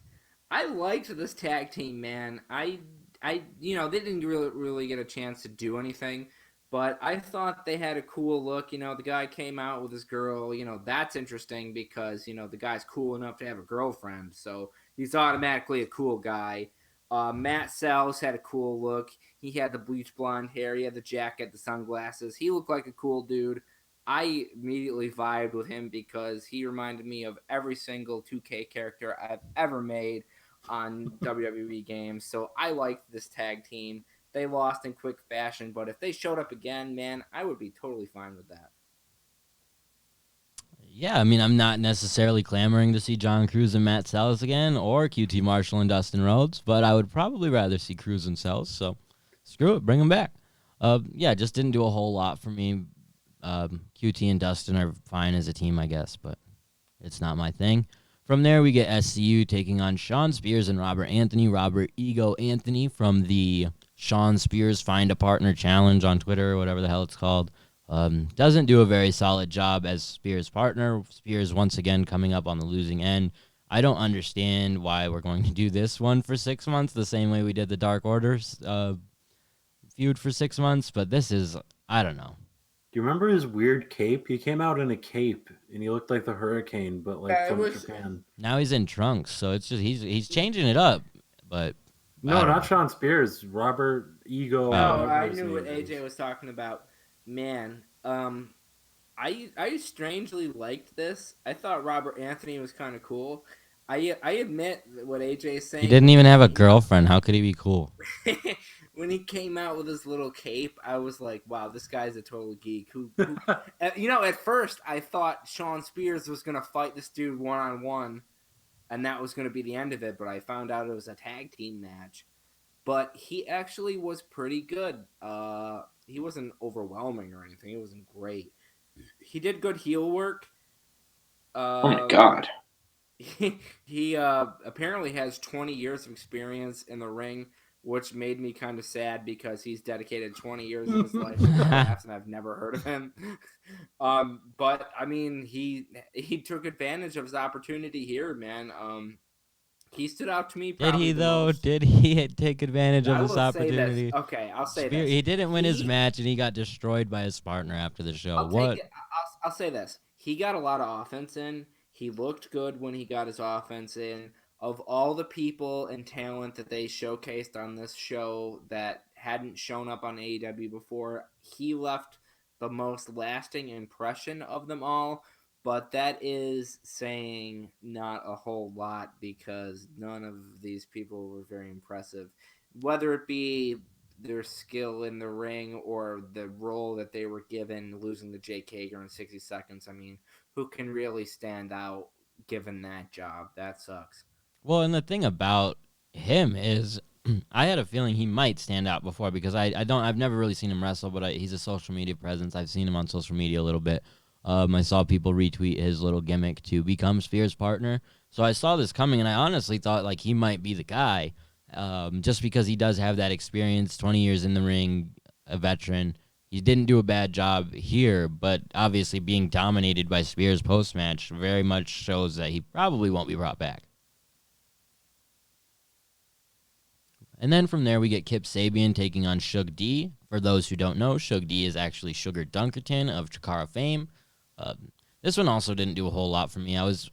I liked this tag team, man. I they didn't really get a chance to do anything, but I thought they had a cool look. The guy came out with his girl. That's interesting because the guy's cool enough to have a girlfriend, so he's automatically a cool guy. Matt Sells had a cool look. He had the bleach blonde hair. He had the jacket, the sunglasses. He looked like a cool dude. I immediately vibed with him because he reminded me of every single 2K character I've ever made on WWE games. So I liked this tag team. They lost in quick fashion, but if they showed up again, man, I would be totally fine with that. Yeah, I mean, I'm not necessarily clamoring to see John Cruz and Matt Sells again, or QT Marshall and Dustin Rhodes, but I would probably rather see Cruz and Sells, so screw it, bring them back. Just didn't do a whole lot for me. QT and Dustin are fine as a team, I guess, but it's not my thing. From there, we get SCU taking on Shawn Spears and Robert Anthony. Robert Ego Anthony from the Shawn Spears Find a Partner Challenge on Twitter, or whatever the hell it's called. Doesn't do a very solid job as Spears' partner. Spears once again coming up on the losing end. I don't understand why we're going to do this one for 6 months the same way we did the Dark Orders feud for 6 months, but this is, I don't know. Do you remember his weird cape? He came out in a cape and he looked like the Hurricane, but from Japan. Now he's in trunks, so it's just he's changing it up, but no, not Shawn Spears. Robert Ego. Oh, I knew what AJ was talking about. Man, I strangely liked this. I thought Robert Anthony was kind of cool. I admit what AJ is saying. He didn't even have a girlfriend. How could he be cool? When he came out with his little cape, I was like, wow, this guy's a total geek. At first, I thought Shawn Spears was going to fight this dude one-on-one. and that was going to be the end of it. But I found out it was a tag team match. But he actually was pretty good. He wasn't overwhelming or anything. It wasn't great. He did good heel work. Oh my god. He apparently has 20 years of experience in the ring, which made me kind of sad because he's dedicated 20 years of his life to laughs, and I've never heard of him. But I mean, he took advantage of his opportunity here, man. He stood out to me. Did he the though? most. Did he take advantage of I this will say opportunity? this. Okay, I'll say Spear- this. He didn't win his He- match, and he got destroyed by his partner after the show. I'll What? take it. I'll say this. He got a lot of offense in. He looked good when he got his offense in. Of all the people and talent that they showcased on this show that hadn't shown up on AEW before, he left the most lasting impression of them all. But that is saying not a whole lot because none of these people were very impressive. Whether it be their skill in the ring or the role that they were given, losing to Jake Hager in 60 seconds. I mean, who can really stand out given that job? That sucks. Well, and the thing about him is, I had a feeling he might stand out before because I've never really seen him wrestle, but he's a social media presence. I've seen him on social media a little bit. I saw people retweet his little gimmick to become Spears' partner. So I saw this coming, and I honestly thought like he might be the guy, just because he does have that experience, 20 years in the ring, a veteran. He didn't do a bad job here, but obviously being dominated by Spears post-match very much shows that he probably won't be brought back. And then from there, we get Kip Sabian taking on Shug D. For those who don't know, Shug D is actually Sugar Dunkerton of Chikara fame. This one also didn't do a whole lot for me. I was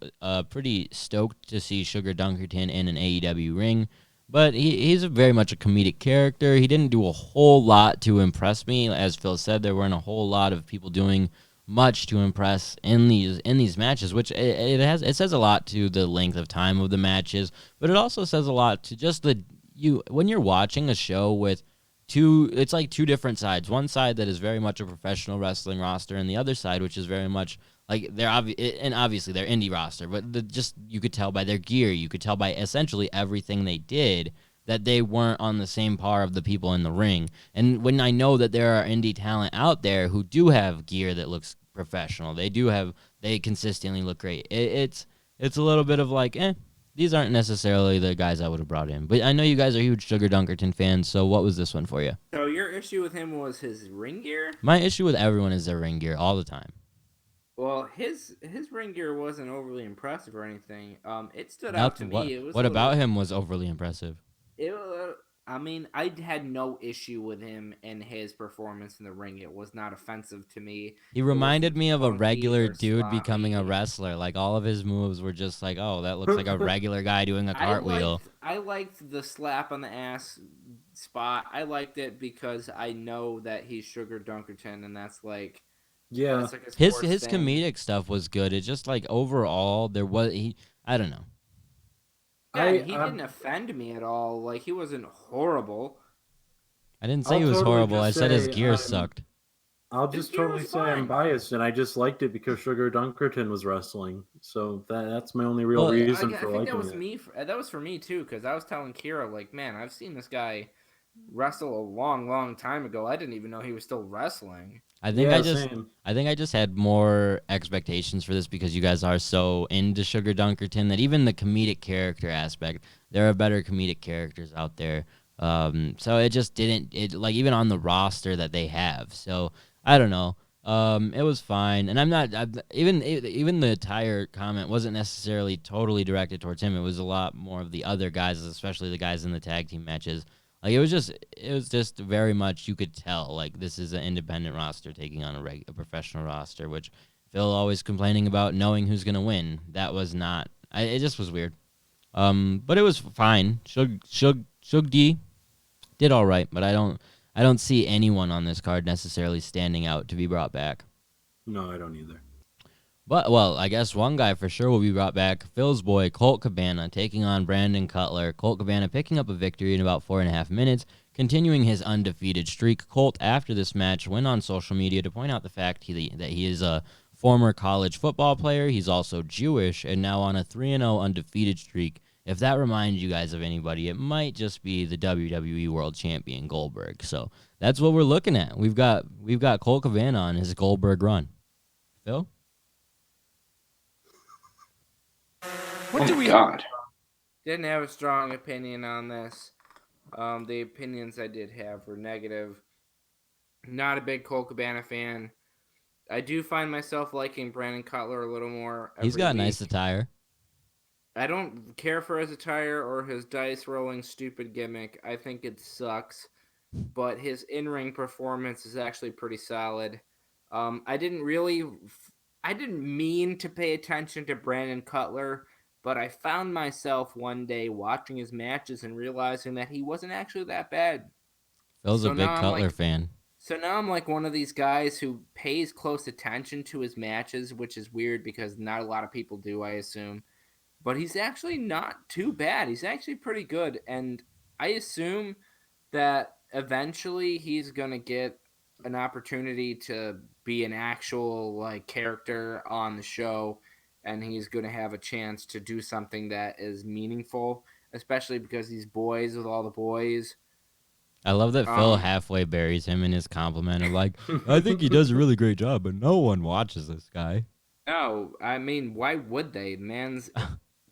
pretty stoked to see Sugar Dunkerton in an AEW ring, but he's very much a comedic character. He didn't do a whole lot to impress me. As Phil said, there weren't a whole lot of people doing much to impress in these matches, which it says a lot to the length of time of the matches, but it also says a lot to just when you're watching a show with it's like two different sides. One side that is very much a professional wrestling roster, and the other side which is very much like obviously they're indie roster, but you could tell by their gear, you could tell by essentially everything they did that they weren't on the same par of the people in the ring. And when I know that there are indie talent out there who do have gear that looks professional, they consistently look great. It's a little bit of like, these aren't necessarily the guys I would have brought in. But I know you guys are huge Sugar Dunkerton fans, so what was this one for you? So your issue with him was his ring gear? My issue with everyone is their ring gear all the time. Well, his ring gear wasn't overly impressive or anything. It stood out to me. What about him was overly impressive? I mean, I had no issue with him and his performance in the ring. It was not offensive to me. He reminded me of a funky regular or dude becoming a sloppy. wrestler. Like, all of his moves were just like, oh, that looks like a regular guy doing a cartwheel. I liked the slap on the ass spot. I liked it because I know that he's Sugar Dunkerton, and that's like, Yeah. that's like a His sports thing. comedic stuff was good. It's just like overall I don't know. Yeah, he didn't offend me at all. Like, he wasn't horrible. I didn't say I'll he was totally horrible. I just said his say, gear sucked. I'll His just gear totally was say I'm fine. biased, and I just liked it because Sugar Dunkerton was wrestling. So that's my only real Well, reason I for think liking that was it. me. That was for me too, because I was telling Kira, like, man, I've seen this guy wrestle a long, long time ago. I didn't even know he was still wrestling. I think Yeah, I just had more expectations for this because you guys are so into Sugar Dunkerton that even the comedic character aspect, there are better comedic characters out there. So it just didn't like even on the roster that they have. So I don't know. It was fine, and even the entire comment wasn't necessarily totally directed towards him. It was a lot more of the other guys, especially the guys in the tag team matches. Like it was just very much you could tell like this is an independent roster taking on a professional roster, which Phil always complaining about knowing who's gonna win. That was not. It just was weird. But it was fine. Shug D did all right, but I don't see anyone on this card necessarily standing out to be brought back. No, I don't either. But, well, I guess one guy for sure will be brought back. Phil's boy, Colt Cabana, taking on Brandon Cutler. Colt Cabana picking up a victory in about 4.5 minutes, continuing his undefeated streak. Colt, after this match, went on social media to point out the fact that he is former college football player. He's also Jewish and now on a 3-0 undefeated streak. If that reminds you guys of anybody, it might just be the WWE World Champion Goldberg. So that's what we're looking at. We've got Colt Cabana on his Goldberg run. Phil? What do we God. Didn't have a strong opinion on this. The opinions I did have were negative. Not a big Colt Cabana fan. I do find myself liking Brandon Cutler a little more. He's every got a week. nice attire. I don't care for his attire or his dice rolling stupid gimmick. I think it sucks. But his in-ring performance is actually pretty solid. I didn't mean to pay attention to Brandon Cutler, but I found myself one day watching his matches and realizing that he wasn't actually that bad. Phil's So a big now I'm Cutler like- fan. So now I'm like one of these guys who pays close attention to his matches, which is weird because not a lot of people do, I assume. But he's actually not too bad. He's actually pretty good. And I assume that eventually he's going to get an opportunity to be an actual like character on the show. And he's going to have a chance to do something that is meaningful, especially because these boys with all the boys. I love that Phil Um, halfway buries him in his compliment of like, I think he does a really great job, but no one watches this guy. No, I mean, why would they? Man's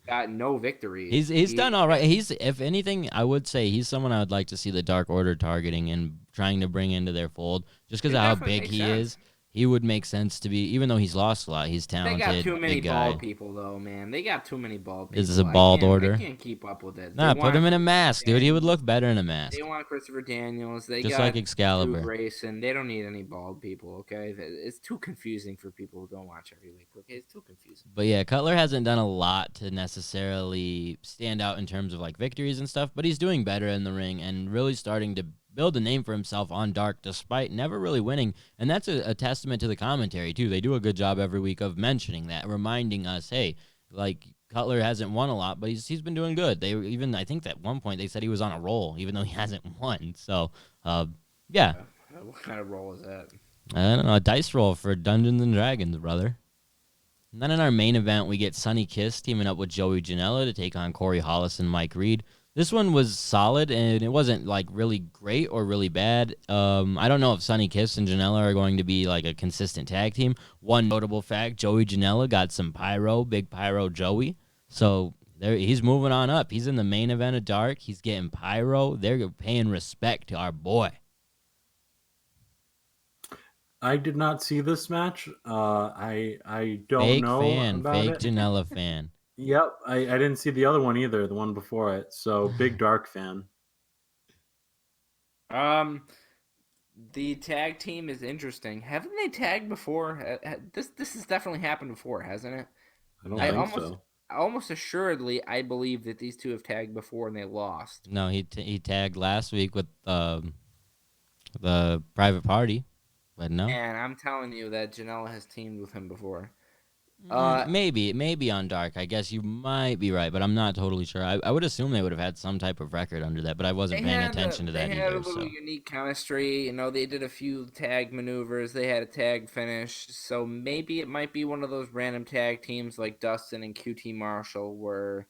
got no victory. He's done all right. He's, if anything, I would say he's someone I would like to see the Dark Order targeting and trying to bring into their fold. Just because It of how definitely big makes he sense. is, he would make sense to be. Even though he's lost a lot, he's They talented. got too many big guy. bald people, though, man. They got too many bald people. Is this a I bald can't- order? I can't keep up with it. Nah, They put want- him in a mask, dude. He would look better in a mask, They want Christopher Daniels. They just got like Excalibur. Drew Grayson. They don't need any bald people, okay? It's too confusing for people who don't watch every week, okay? It's too confusing. But yeah, Cutler hasn't done a lot to necessarily stand out in terms of like victories and stuff, but he's doing better in the ring and really starting to build a name for himself on Dark despite never really winning. And that's a testament to the commentary too. They do a good job every week of mentioning that, reminding us, hey, like Cutler hasn't won a lot, but he's been doing good. They even, I think at one point they said he was on a roll, even though he hasn't won. So yeah, What kind of role is that? I don't know, a dice roll for Dungeons and Dragons, brother. And then in our main event, we get Sonny Kiss teaming up with Joey Janela to take on Corey Hollis and Mike Reed. This one was solid, and it wasn't like really great or really bad. I don't know if Sonny Kiss and Janela are going to be like a consistent tag team. One notable fact, Joey Janela got some pyro, big pyro Joey. So he's moving on up. He's in the main event of Dark. He's getting pyro. They're paying respect to our boy. I did not see this match. I don't Fake know fan, about fake it. Janela fan. Yep, I didn't see the other one either, the one before it. So big Dark fan. The tag team is interesting. Haven't they tagged before? This has definitely happened before, hasn't it? I don't I think almost- so. Almost assuredly, I believe that these two have tagged before and they lost. No, he tagged last week with the Private Party, but no. And I'm telling you that Janela has teamed with him before. Maybe on Dark. I guess you might be right, but I'm not totally sure. I would assume they would have had some type of record under that, but I wasn't paying attention to that They had a either. little So unique chemistry. You know, they did a few tag maneuvers. They had a tag finish. So maybe it might be one of those random tag teams like Dustin and QT Marshall where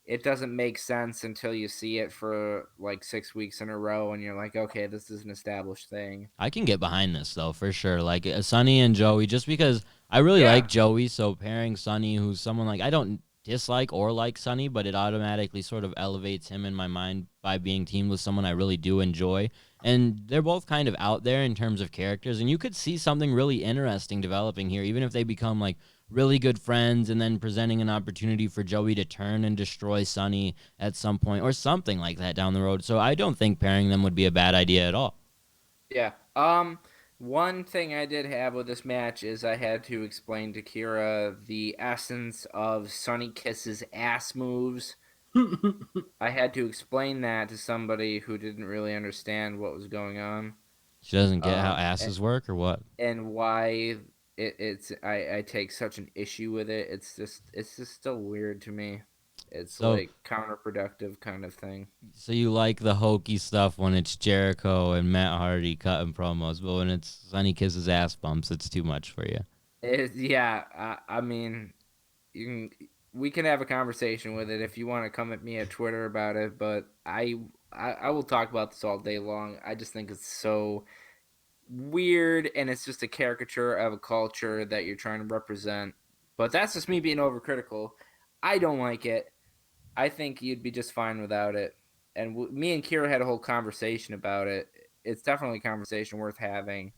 it doesn't make sense until you see it for like 6 weeks in a row and you're like, okay, this is an established thing. I can get behind this though for sure. Like Sonny and Joey, just because I really Yeah. like Joey, so pairing Sonny, who's someone like I don't dislike or like Sonny, but it automatically sort of elevates him in my mind by being teamed with someone I really do enjoy. And they're both kind of out there in terms of characters, and you could see something really interesting developing here, even if they become like really good friends and then presenting an opportunity for Joey to turn and destroy Sonny at some point or something like that down the road. So I don't think pairing them would be a bad idea at all. Yeah. One thing I did have with this match is I had to explain to Kira the essence of Sonny Kiss's ass moves. I had to explain that to somebody who didn't really understand what was going on She doesn't get how Um, asses work or what? and why I take such an issue with it. It's just still weird to me. It's So- like counterproductive kind of thing. So you like the hokey stuff when it's Jericho and Matt Hardy cutting promos, but when it's Sonny Kiss's ass bumps, it's too much for you. Yeah, I mean, you can we can have a conversation with it if you want to come at me at Twitter about it, but I will talk about this all day long. I just think it's so weird, and it's just a caricature of a culture that you're trying to represent. But that's just me being overcritical. I don't like it. I think you'd be just fine without it. And me and Kira had a whole conversation about it. It's definitely a conversation worth having.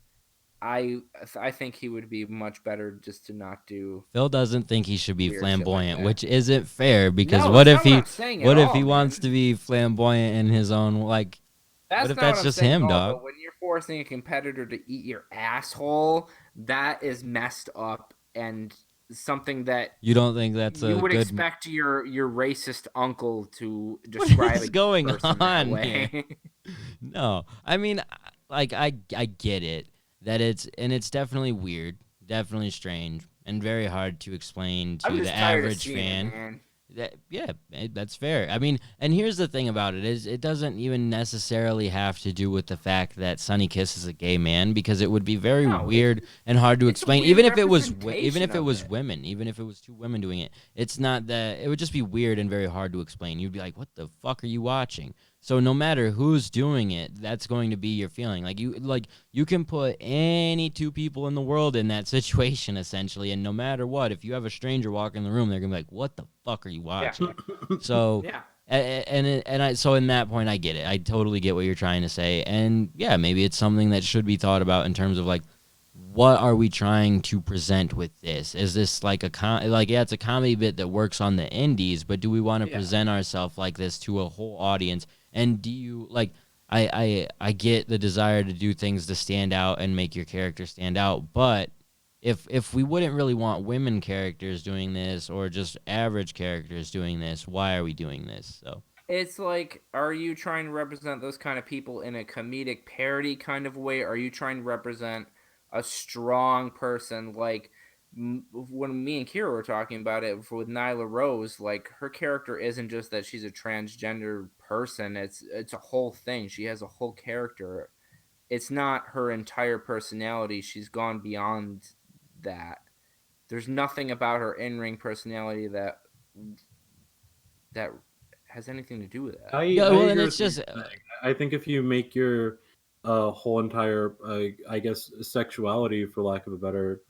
I think he would be much better just to not do Phil doesn't think he should be weird shit like flamboyant, that. which isn't fair because No, what that's if not he what I'm saying at what if all, he wants man. to be flamboyant in his own like That's what if not that's what I'm just saying him, at all. dog? But when you're forcing a competitor to eat your asshole, that is messed up and something that You don't think that's you a would good expect your racist uncle to What describe is a going person that on here? way. No. I mean like I get it that it's definitely weird, definitely strange and very hard to explain I'm to just the tired of average seeing fan. it, man. That's fair. I mean, and here's the thing about it is it doesn't even necessarily have to do with the fact that Sonny Kiss is a gay man because it would be very No, weird and hard to it's a explain weird even if it was representation of it. women, even if it was two women doing it. It's not that it would just be weird and very hard to explain. You'd be like, "What the fuck are you watching?" So no matter who's doing it, that's going to be your feeling. Like you can put any two people in the world in that situation essentially, and no matter what, if you have a stranger walk in the room, they're gonna be like, "What the fuck are you watching?" So Yeah. so in that point, I get it. I totally get what you're trying to say, and yeah, maybe it's something that should be thought about in terms of like, what are we trying to present with this? Is this like it's a comedy bit that works on the indies, but do we want to Yeah. present ourselves like this to a whole audience? And do you like? I get the desire to do things to stand out and make your character stand out, but if we wouldn't really want women characters doing this or just average characters doing this, why are we doing this? So It's like, are you trying to represent those kind of people in a comedic parody kind of way? Are you trying to represent a strong person like when me and Kira were talking about it with Nyla Rose? Like her character isn't just that she's a transgender person; it's a whole thing. She has a whole character. It's not her entire personality. She's gone beyond that. There's nothing about her in-ring personality that has anything to do with that. yeah, I well, and agree it's with what just you're saying. I think if you make your whole entire, I guess, sexuality, for lack of a better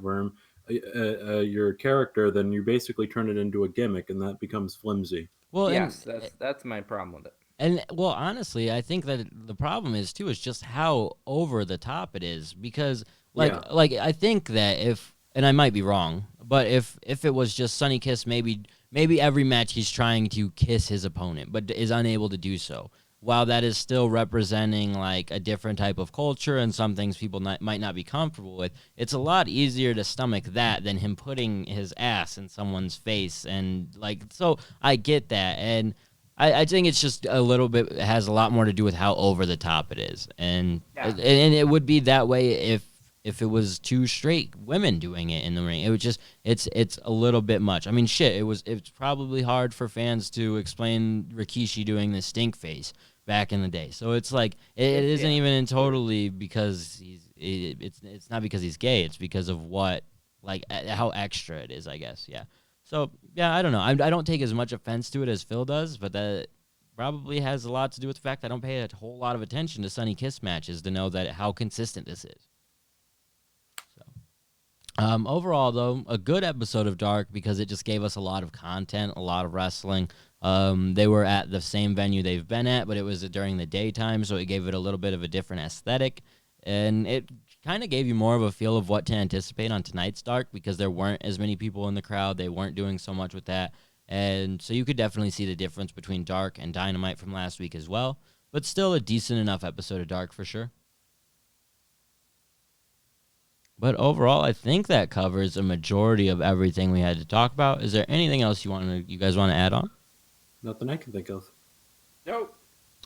term, your character, then you basically turn it into a gimmick, and that becomes flimsy. well, Yes, that's my problem with it. and well, honestly, I think that the problem is too is just how over the top it is because Yeah. like I think that if and I might be wrong, but if it was just Sunny Kiss, maybe every match he's trying to kiss his opponent, but is unable to do so. While that is still representing like a different type of culture and some things people might not be comfortable with, it's a lot easier to stomach that than him putting his ass in someone's face and like. So I get that, and I think it's just a little bit it has a lot more to do with how over the top it is, and Yeah. and it would be that way if it was two straight women doing it in the ring. It would just it's a little bit much. I mean, shit, it's probably hard for fans to explain Rikishi doing the stink face back in the day. So it's like it isn't Yeah. even in totally because it's not because he's gay. It's because of what like how extra it is, I guess. Yeah. So yeah, I don't know. I don't take as much offense to it as Phil does, but that probably has a lot to do with the fact that I don't pay a whole lot of attention to Sunny Kiss matches to know that how consistent this is. Overall, though, a good episode of Dark because it just gave us a lot of content, a lot of wrestling. They were at the same venue they've been at, but it was during the daytime, so it gave it a little bit of a different aesthetic. And it kind of gave you more of a feel of what to anticipate on tonight's Dark because there weren't as many people in the crowd. They weren't doing so much with that. And so you could definitely see the difference between Dark and Dynamite from last week as well. But still a decent enough episode of Dark for sure. But overall, I think that covers a majority of everything we had to talk about. Is there anything else you guys want to add on? Nothing I can think of. Nope.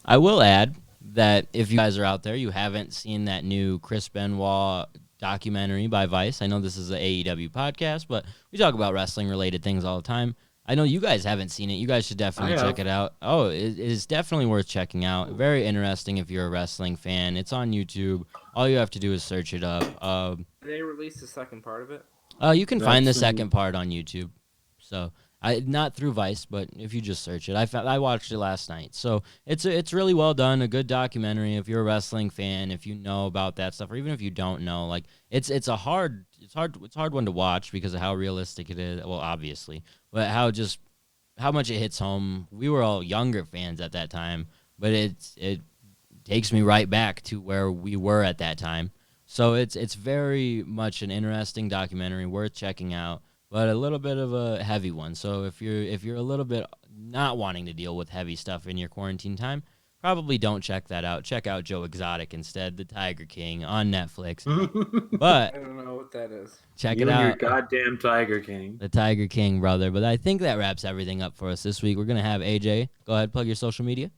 I will add that if you guys are out there, you haven't seen that new Chris Benoit documentary by Vice. I know this is an AEW podcast, but we talk about wrestling-related things all the time. I know you guys haven't seen it. You guys should definitely check it out. Oh, it is definitely worth checking out. Very interesting if you're a wrestling fan. It's on YouTube. All you have to do is search it up. Did they release the second part of it? You can find the That's, second part on YouTube. So not through Vice, but if you just search it, I watched it last night. So it's really well done, a good documentary. If you're a wrestling fan, if you know about that stuff, or even if you don't know, like it's a hard one to watch because of how realistic it is. Well, obviously, but how much it hits home. We were all younger fans at that time, but it takes me right back to where we were at that time. So it's very much an interesting documentary, worth checking out, but a little bit of a heavy one. So if you're a little bit not wanting to deal with heavy stuff in your quarantine time, probably don't check that out. Check out Joe Exotic instead, The Tiger King on Netflix. But I don't know what that is. check you it and your out. goddamn Tiger King. The Tiger King, brother. But I think that wraps everything up for us this week. We're gonna have AJ. Go ahead, plug your social media.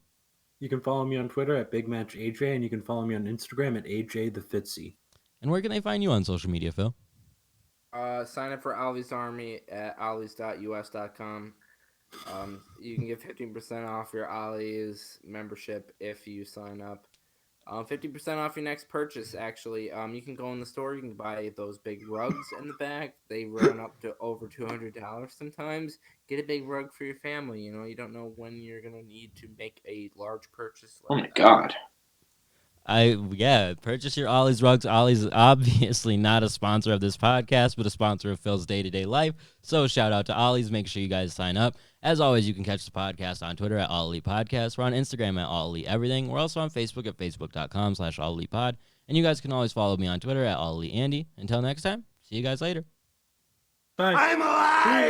You can follow me on Twitter at Big Match AJ, and you can follow me on Instagram at AJ the Fitzy. And where can they find you on social media, Phil? Sign up for Ollie's Army at ollies.us.com. You can get 15% off your Ollie's membership if you sign up. 50% off your next purchase, actually. You can go in the store, you can buy those big rugs in the back. They run up to over $200 sometimes. Get a big rug for your family. You know, you don't know when you're going to need to make a large purchase. Oh my God. Purchase your Ollie's rugs. Ollie's obviously not a sponsor of this podcast, but a sponsor of Phil's day-to-day life. So shout out to Ollie's. Make sure you guys sign up. As always, you can catch the podcast on Twitter at All Elite Podcast. We're on Instagram at All Elite Everything. We're also on Facebook at facebook.com/All Elite Pod. And you guys can always follow me on Twitter at All Elite Andy. Until next time, see you guys later. Bye. I'm alive!